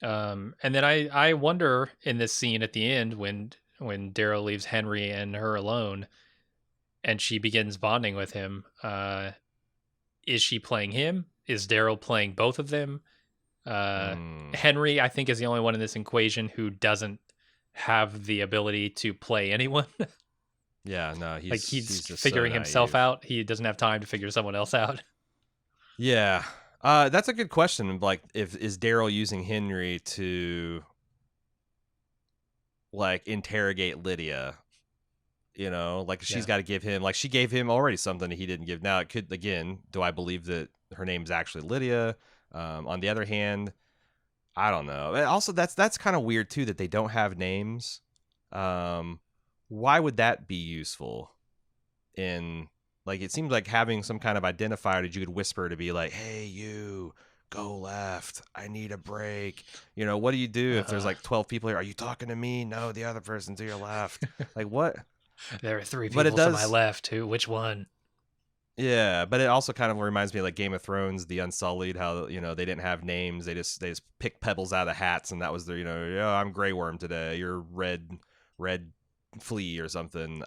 And then I wonder in this scene at the end when Daryl leaves Henry and her alone, and she begins bonding with him. Is she playing him? Is Daryl playing both of them? Uh, Mm. Henry, I think, is the only one in this equation who doesn't have the ability to play anyone. Yeah, no, Like he's he's just so figuring himself naive. out. He doesn't have time to figure someone else out. Yeah. That's a good question. Like, if is Daryl using Henry to like interrogate Lydia? Like she's Yeah. got to give him, like she gave him already something that he didn't give. Now it could, again, do I believe that her name's actually Lydia? On the other hand, I don't know. Also, that's kind of weird too that they don't have names. Um, why would that be useful? In Like, it seems like having some kind of identifier that you could whisper to be like, "Hey, you, go left. I need a break." What do you do if there's Uh-huh. like 12 people here? Are you talking to me? No, the other person to your left. Like what? There are three But it people to my does. left. Who? Which one? Yeah, but it also kind of reminds me of like Game of Thrones, the Unsullied, how they didn't have names. They just picked pebbles out of hats, and that was their, yeah, I'm Grey Worm today. You're red flea or something.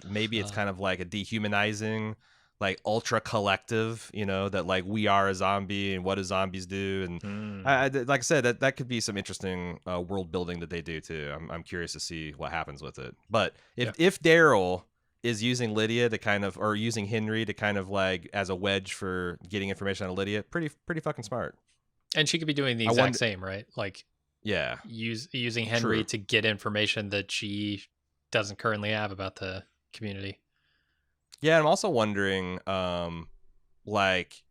Maybe it's Uh, kind of like a dehumanizing, like ultra collective, that like we are a zombie and what do zombies do, and hmm. like I said, that could be some interesting world building that they do too. I'm curious to see what happens with it. But Yeah. if Daryl is using Lydia to kind of, or using Henry to kind of like as a wedge for getting information on Lydia, pretty fucking smart. And she could be doing the I exact wonder. same, right? Like Yeah, using Henry true. to get information that she doesn't currently have about the community. Yeah, I'm also wondering, like,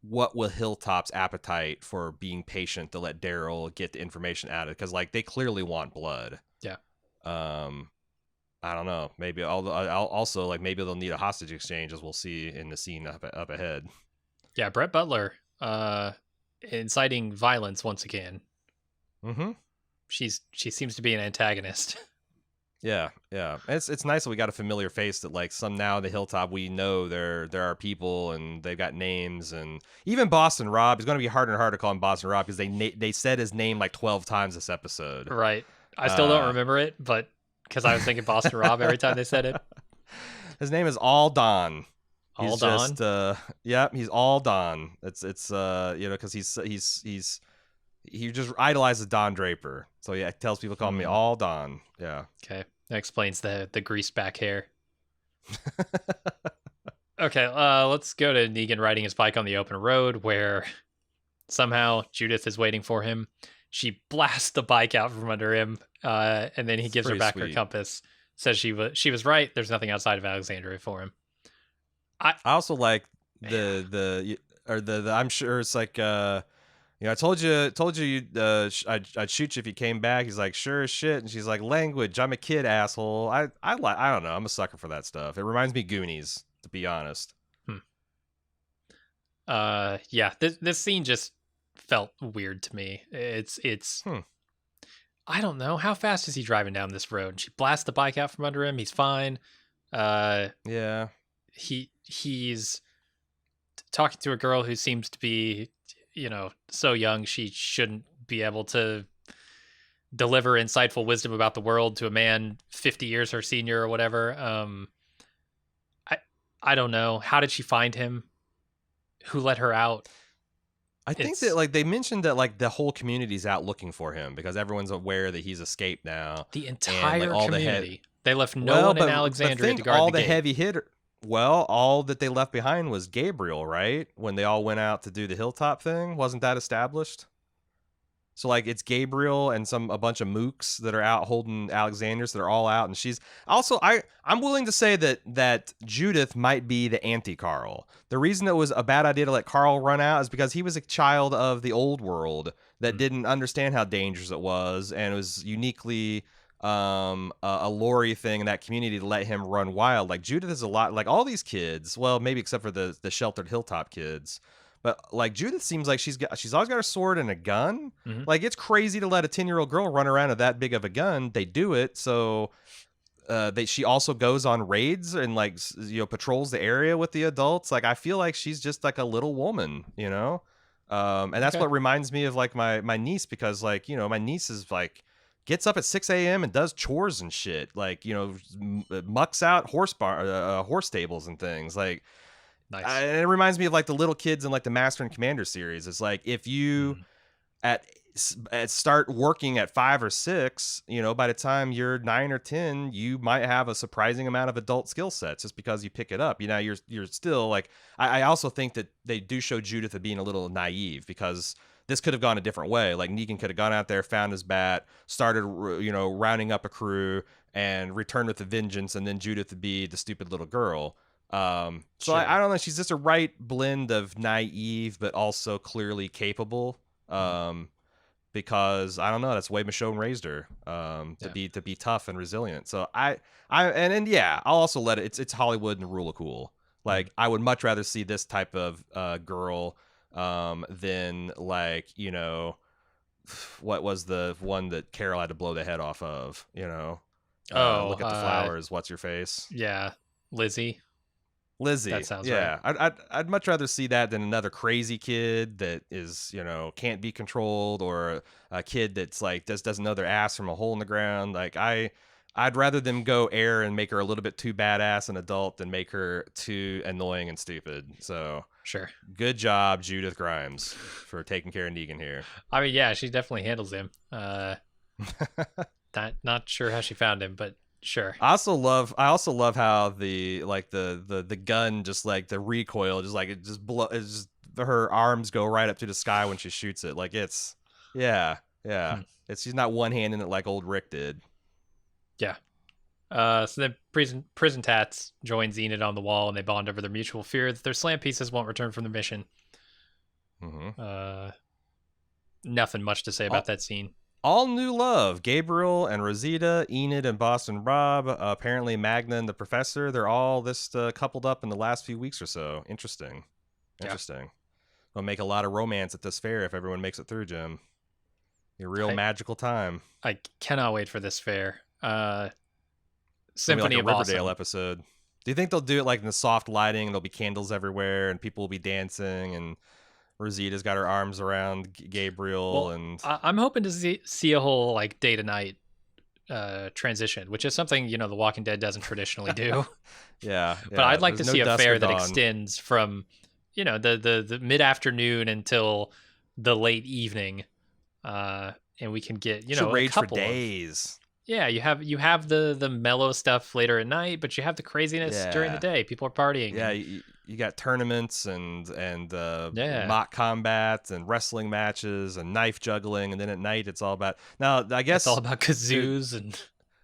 what will Hilltop's appetite for being patient to let Daryl get the information out of? Because like they clearly want blood. Yeah. Um, I don't know. Maybe also like maybe they'll need a hostage exchange, as we'll see in the scene up ahead. Yeah, Brett Butler, inciting violence once again. Mm-hmm. She seems to be an antagonist. Yeah, yeah. It's nice that we got a familiar face that like some now the Hilltop we know there are people and they've got names, and even Boston Rob is going to be harder and harder to call him Boston Rob because they said his name like 12 times this episode. Right. I still don't Uh, remember it, but because I was thinking Boston Rob every time they said it. his name is All Don. All He's Dawn. just yep, he's All Don. It's because he just idolizes Don Draper. So yeah, tells people call me Hmm. All Don. Yeah. Okay, that explains the greased back hair. Okay, let's go to Negan riding his bike on the open road, where somehow Judith is waiting for him. She blasts the bike out from under him, and then he It's gives her pretty back her sweet. compass. Says she was right. There's nothing outside of Alexandria for him. I I also like Yeah. the I'm sure it's like I told you I'd shoot you if you came back. He's like, sure as shit, and she's like, language. I'm a kid, asshole. I don't know. I'm a sucker for that stuff. It reminds me of Goonies, to be honest. Hmm. Yeah. This scene just felt weird to me. It's Hmm. I don't know, how fast is he driving down this road? She blasts the bike out from under him. He's fine. Uh, Yeah. he's talking to a girl who seems to be, so young she shouldn't be able to deliver insightful wisdom about the world to a man 50 years her senior or whatever. I I don't know. How did she find him? Who let her out? I think that It's like they mentioned that like the whole community's out looking for him because everyone's aware that he's escaped now, the and like entire all the head. community. They left no Well, one in but Alexandria think to guard all the the gate. heavy hitter. Well, all that they left behind was Gabriel, right? When they all went out to do the hilltop thing, wasn't that established? So like it's Gabriel and a bunch of mooks that are out holding Alexanders that are all out, and she's also I'm willing to say that Judith might be the anti Carl. The reason it was a bad idea to let Carl run out is because he was a child of the old world that Hmm. didn't understand how dangerous it was, and it was uniquely a Lori thing in that community to let him run wild. Like Judith is a lot like all these kids, well maybe except for the sheltered hilltop kids. But like Judith seems like she's always got a sword and a gun. Hmm. Like it's crazy to let a 10-year-old girl run around with that big of a gun. They do it. So she also goes on raids and like patrols the area with the adults. Like I feel like she's just like a little woman, you know? And that's Okay. what reminds me of like my niece, because like, my niece is like gets up at 6 a.m. and does chores and shit. Like, mucks out horse stables and things. Like Nice. and it reminds me of like the little kids in like the Master and Commander series. It's like if you Mm. at, start working at 5 or 6, by the time you're 9 or 10, you might have a surprising amount of adult skill sets just because you pick it up. You're still like I also think that they do show Judith as being a little naive because this could have gone a different way. Like Negan could have gone out there, found his bat, started rounding up a crew, and returned with a vengeance, and then Judith would be the stupid little girl. So I Sure. don't know. She's just a right blend of naive, but also clearly capable. Mm. Because I don't know, that's the way Michonne raised her. To Yeah. be tough and resilient. So and yeah, I'll also let it. It's Hollywood and the rule of cool. Mm. Like I would much rather see this type of girl than like what was the one that Carol had to blow the head off of. Oh, Look at the flowers. What's your face? yeah. Lizzie. That Lizzie, sounds right. yeah, I'd much rather see that than another crazy kid that is can't be controlled, or a kid that's like doesn't know their ass from a hole in the ground. Like I'd rather them go air and make her a little bit too badass and adult than make her too annoying and stupid. So Sure. good job, Judith Grimes, for taking care of Negan here. I mean, yeah, she definitely handles him. Not sure how she found him, but sure. I also love how the gun, just like the recoil, just like it just her arms go right up to the sky when she shoots it. Like it's yeah, yeah. Hmm. It's she's not one handing it like old Rick did. Yeah. So then prison tats join Zenith on the wall, and they bond over their mutual fear that their slam pieces won't return from the mission. Hmm. Nothing much to say about All, that scene. all new love. Gabriel and Rosita, Enid and Boston Rob, apparently Magna and the Professor. They're all this coupled up in the last few weeks or so. Interesting. Yeah. Interesting. We'll make a lot of romance at this fair if everyone makes it through, Jim. A real I magical time. I cannot wait for this fair. It's gonna be like Symphony a of Riverdale Awesome. episode. Do you think they'll do it like in the soft lighting? There'll be candles everywhere, and people will be dancing, and Rosita's got her arms around Gabriel, Well, and I'm hoping to see a whole like day to night transition, which is something The Walking Dead doesn't traditionally do. yeah, But yeah. I'd like There's to no see a dusk or fair that dawn. extends from the mid afternoon until the late evening, and we can get Should a rage for couple of days. yeah. You have the mellow stuff later at night, but you have the craziness during the Yeah, day. People are partying, yeah. and you got tournaments and Yeah, mock combat and wrestling matches and knife juggling, and then at night it's all about. Now I it's all guess about there, kazoos and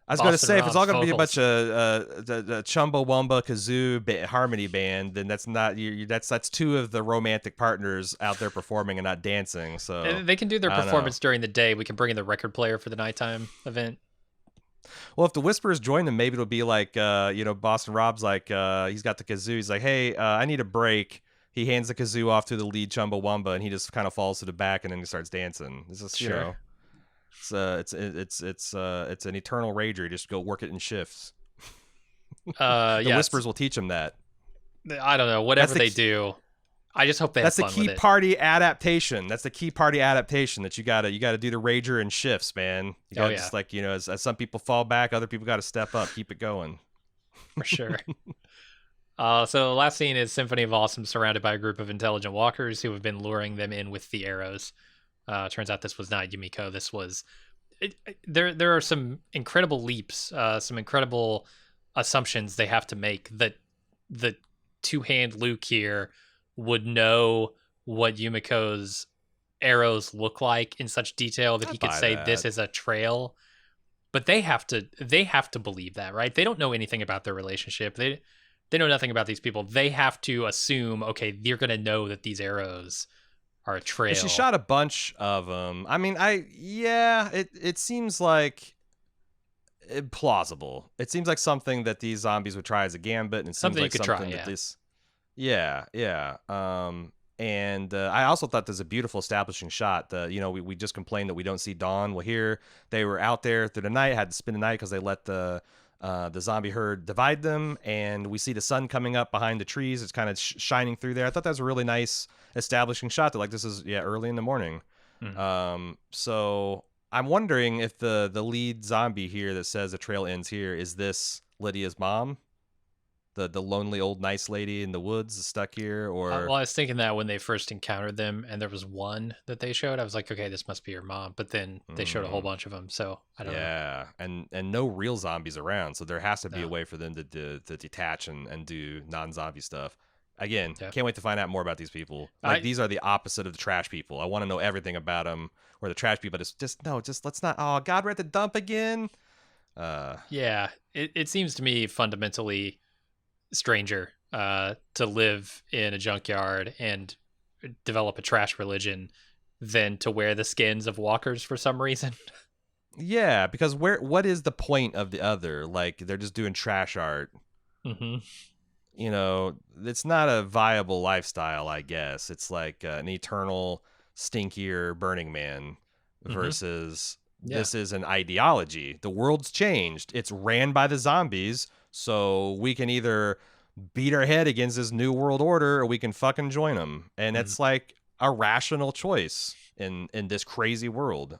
I was going to Boston say, if it's Rob's all going to be a vocals. bunch of the Chumbawamba Kazoo harmony band, then that's not that's two of the romantic partners out there performing and not dancing. So They can do their I don't know. performance during the day. We can bring in the record player for the nighttime event. Well, if the Whisperers join them, maybe it'll be like Boston Rob's like he's got the kazoo. He's like, hey, I need a break. He hands the kazoo off to the lead Chumbawamba, and he just kind of falls to the back, and then he starts dancing. It's just Sure. it's an eternal rager. You just go work it in shifts. The Yeah. Whispers will teach him that. I don't know. That's Whatever the they key, do, I just hope they have that's the fun with key it. party adaptation. That's the key party adaptation that you gotta do the rager in shifts, man. You Oh gotta yeah, just like as some people fall back, other people got to step up, keep it going. for sure. So the last scene is Symphony of Awesome surrounded by a group of intelligent walkers who have been luring them in with the arrows. Turns out this was not Yumiko. This was there are some incredible leaps, some incredible assumptions they have to make that the two-hand Luke here would know what Yumiko's arrows look like in such detail that I he could buy say this that. is a trail. But they have to believe that, right? They don't know anything about their relationship. They know nothing about these people. They have to assume, okay, you're going to know that these arrows are a She trail. shot a bunch of them. I mean, it seems like plausible. It seems like something that these zombies would try as a gambit, and it seems Something you like could try, something that yeah. this, yeah, yeah. And I also thought there's a beautiful establishing shot. We just complained that we don't see Dawn. Well, here they were out there through the night, had to spend the night because they let the zombie herd divide them, and we see the sun coming up behind the trees. It's kind of shining through there. I thought that was a really nice establishing shot. That like this is early in the morning. Mhm. So I'm wondering if the lead zombie here that says the trail ends here is this Lydia's mom, the lonely old nice lady in the woods stuck here, Well, or I was thinking that when they first encountered them and there was one that they showed, I was like, okay, this must be your mom. But then they showed a whole mm, bunch of them. So I don't know. yeah, and no real zombies around, so there has to be a No. way for them to detach and do non-zombie stuff. Again, Yeah. can't wait to find out more about these people. Like I, these are the opposite of the trash people. I want to know everything about them. Or the trash people just let's not. Oh God, we're at the dump again. Uh, yeah, it seems to me fundamentally stranger to live in a junkyard and develop a trash religion than to wear the skins of walkers for some reason. yeah, because what is the point of the other? Like they're just doing trash art. Hmm. It's not a viable lifestyle, I guess. It's like an eternal stinkier Burning Man Hmm. versus Yeah. this is an ideology. The world's changed. It's ran by the zombies, so we can either beat our head against this new world order or we can fucking join them. And Mhm. it's like a rational choice in this crazy world.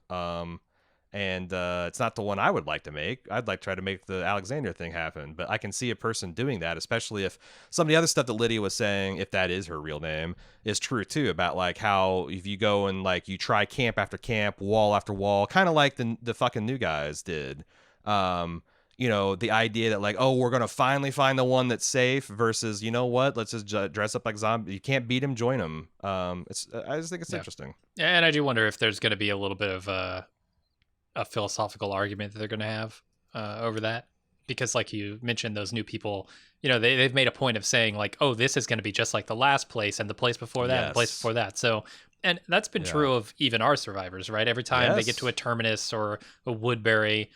And it's not the one I would like to make. I'd like to try to make the Alexander thing happen, but I can see a person doing that, especially if some of the other stuff that Lydia was saying, if that is her real name, is true too. About like how if you go and like you try camp after camp, wall after wall, kind of like the fucking new guys did. The idea that like, oh, we're gonna finally find the one that's safe versus you know what, let's just dress up like zombies. You can't beat him, join him. I just think it's Yeah. interesting. And I do wonder if there's going to be a little bit of a philosophical argument that they're going to have over that. Because, like you mentioned, those new people, they've made a point of saying, like, oh, this is going to be just like the last place and the place before that and the place Yes. before that. So, and that's been Yeah. true of even our survivors, right? Every time they get to Yes. a terminus or a Woodbury,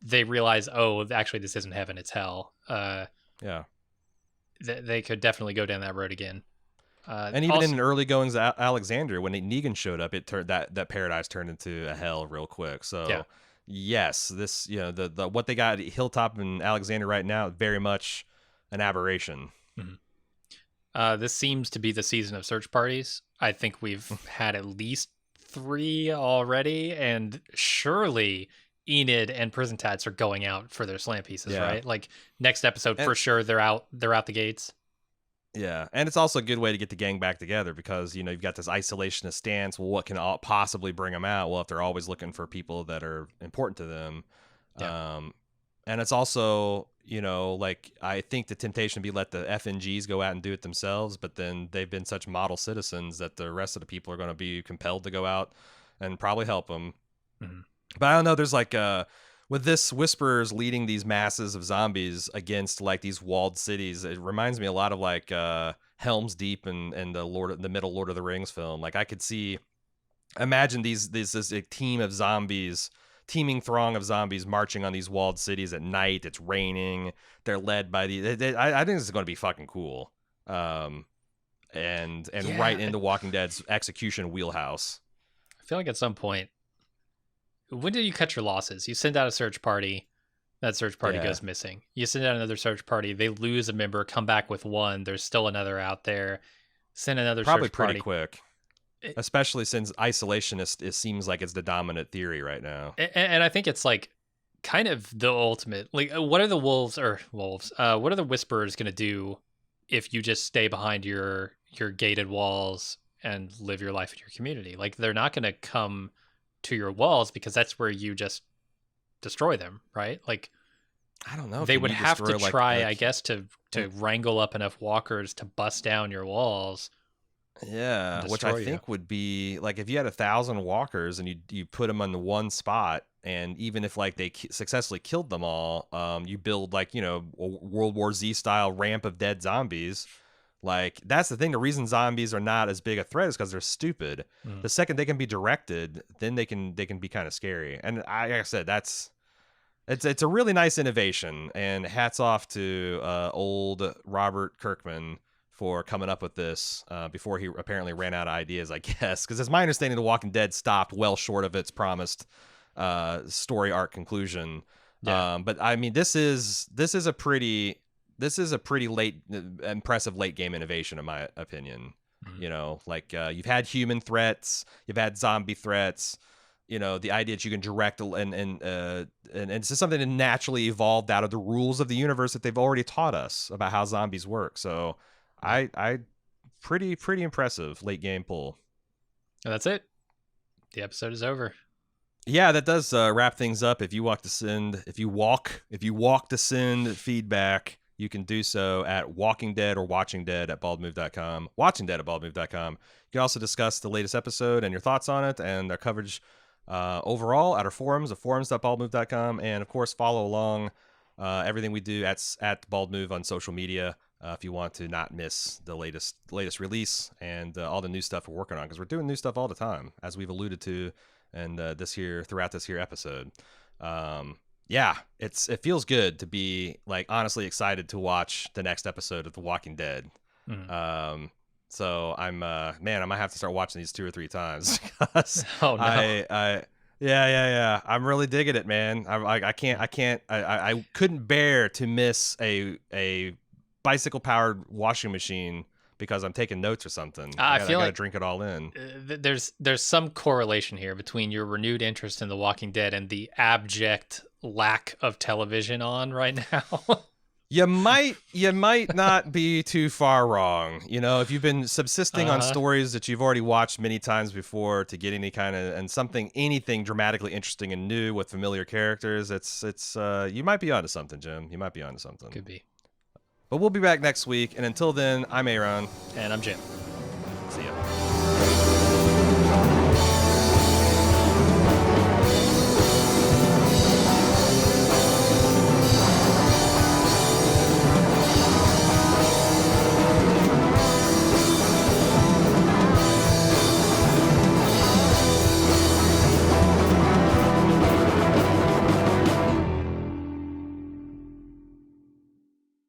they realize, oh, actually, this isn't heaven, it's hell. Yeah. They could definitely go down that road again. And even in Also, an early goings Alexander, when Negan showed up, it turned that paradise turned into a hell real quick. yeah. So yes, this the what they got at Hilltop and Alexander right now, very much an aberration. Mhm. This seems to be the season of search parties. I think we've had at least 3 already, and surely Enid and Prison Tats are going out for their slam pieces, Yeah. right? Like next episode And for sure they're out the gates. yeah, and it's also a good way to get the gang back together because you've got this isolationist stance. Well, what can possibly bring them out? Well, if they're always looking for people that are important to them, Yeah. um, And it's also, like I think the temptation would be let the FNGs go out and do it themselves, but then they've been such model citizens that the rest of the people are going to be compelled to go out and probably help them. Mhm. But I don't know. There's like with this Whisperers leading these masses of zombies against like these walled cities. It reminds me a lot of like Helm's Deep and the middle Lord of the Rings film. Like I could see, imagine this a team of zombies, teeming throng of zombies marching on these walled cities at night. It's raining. They're led by I think this is going to be fucking cool. And right Yeah, into Walking Dead's execution wheelhouse. I feel like at some point, when do you cut your losses? You send out a search party, that search party Yeah, goes missing. You send out another search party, they lose a member, come back with one, there's still another out there. Send another probably search pretty party. quick. It- Especially since isolationist it seems like it's the dominant theory right now. and I think it's like kind of the ultimate. Like, what are the wolves? What are the whisperers going to do if you just stay behind your gated walls and live your life in your community? Like, they're not going to come to your walls because that's where you just destroy them, right? Like, I don't know. they Can would you have to destroy like try, a I guess, to wrangle up enough walkers to bust down your walls and yeah, which I destroy you. think would be like if you had 1,000 walkers and you put them on the one spot, and even if like they successfully killed them all, you build like a World War Z style ramp of dead zombies. Like that's the thing. The reason zombies are not as big a threat is because they're stupid. Mm. The second they can be directed, then they can be kind of scary. And like I said, it's a really nice innovation, and hats off to old Robert Kirkman for coming up with this before he apparently ran out of ideas, I guess. Because it's my understanding The Walking Dead stopped well short of its promised story arc conclusion. Yeah. But I mean, this is a pretty late, impressive late game innovation, in my opinion. Mm. Like you've had human threats, you've had zombie threats. The idea that you can direct and it's just something that naturally evolved out of the rules of the universe that they've already taught us about how zombies work. So Yeah. I pretty impressive late game pull. And that's it. The episode is over. Yeah, that does wrap things up. If you walk to send feedback, you can do so at Walking Dead or Watching Dead at baldmove.com. Watching Dead at baldmove.com. You can also discuss the latest episode and your thoughts on it and our coverage overall at our forums at forums.baldmove.com. And of course, follow along everything we do at Bald Move on social media if you want to not miss the latest release and all the new stuff we're working on, because we're doing new stuff all the time, as we've alluded to, and throughout this here episode. Yeah, it feels good to be like honestly excited to watch the next episode of The Walking Dead. Mm. So I'm man, I might have to start watching these 2 or 3 times because Oh no. yeah. I'm really digging it, man. I couldn't bear to miss a bicycle powered washing machine because I'm taking notes or something. I I feel gotta like drink it all in. there's some correlation here between your renewed interest in The Walking Dead and the abject lack of television on right now. You might not be too far wrong. If you've been subsisting on stories that you've already watched many times before to get any kind of anything dramatically interesting and new with familiar characters, it's you might be onto something, Jim. You might be onto something. Could be. But we'll be back next week, and until then, I'm Aaron. And I'm Jim. See ya.